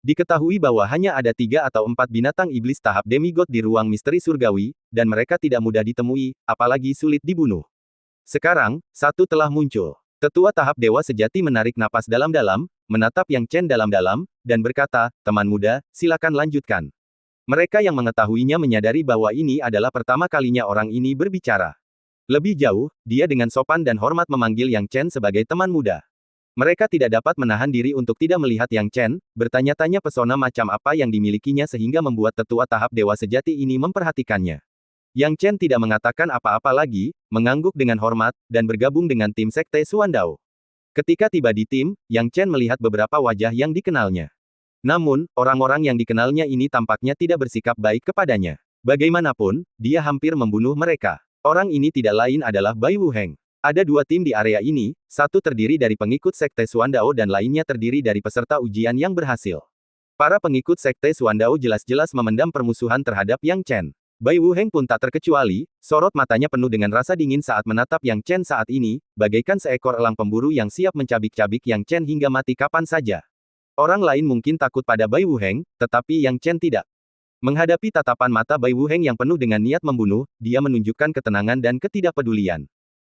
Speaker 1: Diketahui bahwa hanya ada 3 atau 4 binatang iblis tahap demigod di ruang misteri surgawi, dan mereka tidak mudah ditemui, apalagi sulit dibunuh. Sekarang, satu telah muncul. Tetua tahap dewa sejati menarik napas dalam-dalam, menatap Yang Chen dalam-dalam, dan berkata, teman muda, silakan lanjutkan. Mereka yang mengetahuinya menyadari bahwa ini adalah pertama kalinya orang ini berbicara. Lebih jauh, dia dengan sopan dan hormat memanggil Yang Chen sebagai teman muda. Mereka tidak dapat menahan diri untuk tidak melihat Yang Chen, bertanya-tanya pesona macam apa yang dimilikinya sehingga membuat tetua tahap dewa sejati ini memperhatikannya. Yang Chen tidak mengatakan apa-apa lagi, mengangguk dengan hormat, dan bergabung dengan tim Sekte Suandao. Ketika tiba di tim, Yang Chen melihat beberapa wajah yang dikenalnya. Namun, orang-orang yang dikenalnya ini tampaknya tidak bersikap baik kepadanya. Bagaimanapun, dia hampir membunuh mereka. Orang ini tidak lain adalah Bai Wuheng. Ada dua tim di area ini, satu terdiri dari pengikut Sekte Suandao dan lainnya terdiri dari peserta ujian yang berhasil. Para pengikut Sekte Suandao jelas-jelas memendam permusuhan terhadap Yang Chen. Bai Wuheng pun tak terkecuali, sorot matanya penuh dengan rasa dingin saat menatap Yang Chen saat ini, bagaikan seekor elang pemburu yang siap mencabik-cabik Yang Chen hingga mati kapan saja. Orang lain mungkin takut pada Bai Wuheng, tetapi Yang Chen tidak. Menghadapi tatapan mata Bai Wuheng yang penuh dengan niat membunuh, dia menunjukkan ketenangan dan ketidakpedulian.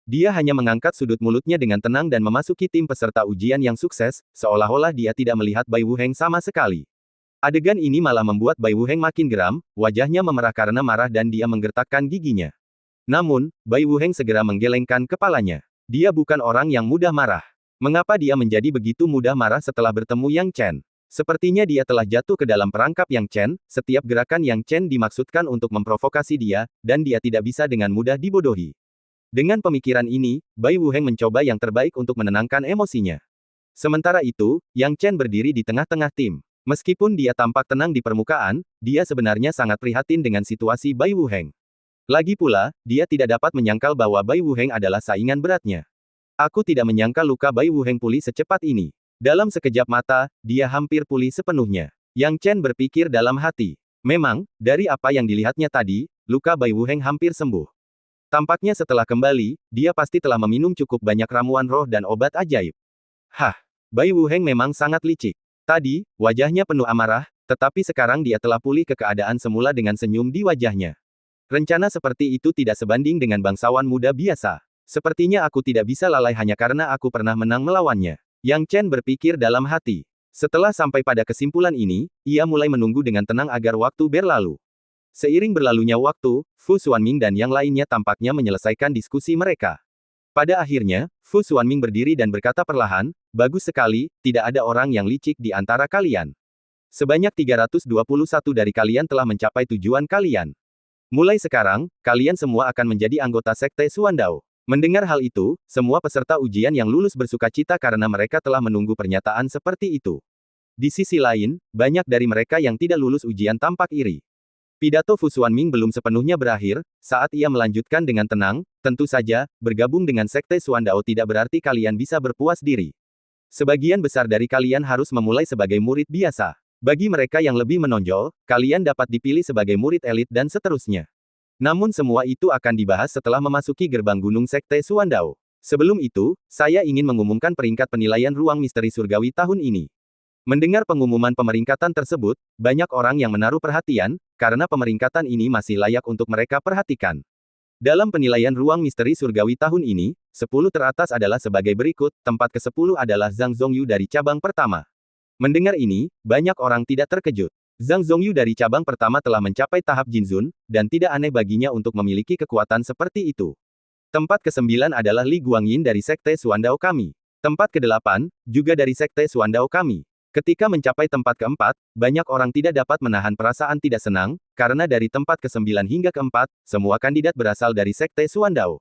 Speaker 1: Dia hanya mengangkat sudut mulutnya dengan tenang dan memasuki tim peserta ujian yang sukses, seolah-olah dia tidak melihat Bai Wuheng sama sekali. Adegan ini malah membuat Bai Wuheng makin geram, wajahnya memerah karena marah dan dia menggertakkan giginya. Namun, Bai Wuheng segera menggelengkan kepalanya. Dia bukan orang yang mudah marah. Mengapa dia menjadi begitu mudah marah setelah bertemu Yang Chen? Sepertinya dia telah jatuh ke dalam perangkap Yang Chen, setiap gerakan Yang Chen dimaksudkan untuk memprovokasi dia, dan dia tidak bisa dengan mudah dibodohi. Dengan pemikiran ini, Bai Wuheng mencoba yang terbaik untuk menenangkan emosinya. Sementara itu, Yang Chen berdiri di tengah-tengah tim. Meskipun dia tampak tenang di permukaan, dia sebenarnya sangat prihatin dengan situasi Bai Wuheng. Lagi pula, dia tidak dapat menyangkal bahwa Bai Wuheng adalah saingan beratnya. Aku tidak menyangka luka Bai Wuheng pulih secepat ini. Dalam sekejap mata, dia hampir pulih sepenuhnya. Yang Chen berpikir dalam hati. Memang, dari apa yang dilihatnya tadi, luka Bai Wuheng hampir sembuh. Tampaknya setelah kembali, dia pasti telah meminum cukup banyak ramuan roh dan obat ajaib. Hah, Bai Wuheng memang sangat licik. Tadi, wajahnya penuh amarah, tetapi sekarang dia telah pulih ke keadaan semula dengan senyum di wajahnya. Rencana seperti itu tidak sebanding dengan bangsawan muda biasa. Sepertinya aku tidak bisa lalai hanya karena aku pernah menang melawannya. Yang Chen berpikir dalam hati. Setelah sampai pada kesimpulan ini, ia mulai menunggu dengan tenang agar waktu berlalu. Seiring berlalunya waktu, Fu Xuanming dan yang lainnya tampaknya menyelesaikan diskusi mereka. Pada akhirnya, Fu Xuanming berdiri dan berkata perlahan, "Bagus sekali, tidak ada orang yang licik di antara kalian. Sebanyak 321 dari kalian telah mencapai tujuan kalian. Mulai sekarang, kalian semua akan menjadi anggota Sekte Suandao." Mendengar hal itu, semua peserta ujian yang lulus bersukacita karena mereka telah menunggu pernyataan seperti itu. Di sisi lain, banyak dari mereka yang tidak lulus ujian tampak iri. Pidato Fu Xuanming belum sepenuhnya berakhir, saat ia melanjutkan dengan tenang, tentu saja, bergabung dengan Sekte Suandao tidak berarti kalian bisa berpuas diri. Sebagian besar dari kalian harus memulai sebagai murid biasa. Bagi mereka yang lebih menonjol, kalian dapat dipilih sebagai murid elit dan seterusnya. Namun semua itu akan dibahas setelah memasuki gerbang gunung Sekte Suandao. Sebelum itu, saya ingin mengumumkan peringkat penilaian ruang misteri surgawi tahun ini. Mendengar pengumuman pemeringkatan tersebut, banyak orang yang menaruh perhatian, karena pemeringkatan ini masih layak untuk mereka perhatikan. Dalam penilaian ruang misteri surgawi tahun ini, 10 teratas adalah sebagai berikut, tempat ke-10 adalah Zhang Zhongyu dari cabang pertama. Mendengar ini, banyak orang tidak terkejut. Zhang Zhongyu dari cabang pertama telah mencapai tahap Jinzun, dan tidak aneh baginya untuk memiliki kekuatan seperti itu. Tempat ke-9 adalah Li Guangyin dari Sekte Suandao kami. Tempat ke-8, juga dari Sekte Suandao kami. Ketika mencapai tempat keempat, banyak orang tidak dapat menahan perasaan tidak senang, karena dari tempat ke-9 hingga ke-4, semua kandidat berasal dari Sekte Suandao.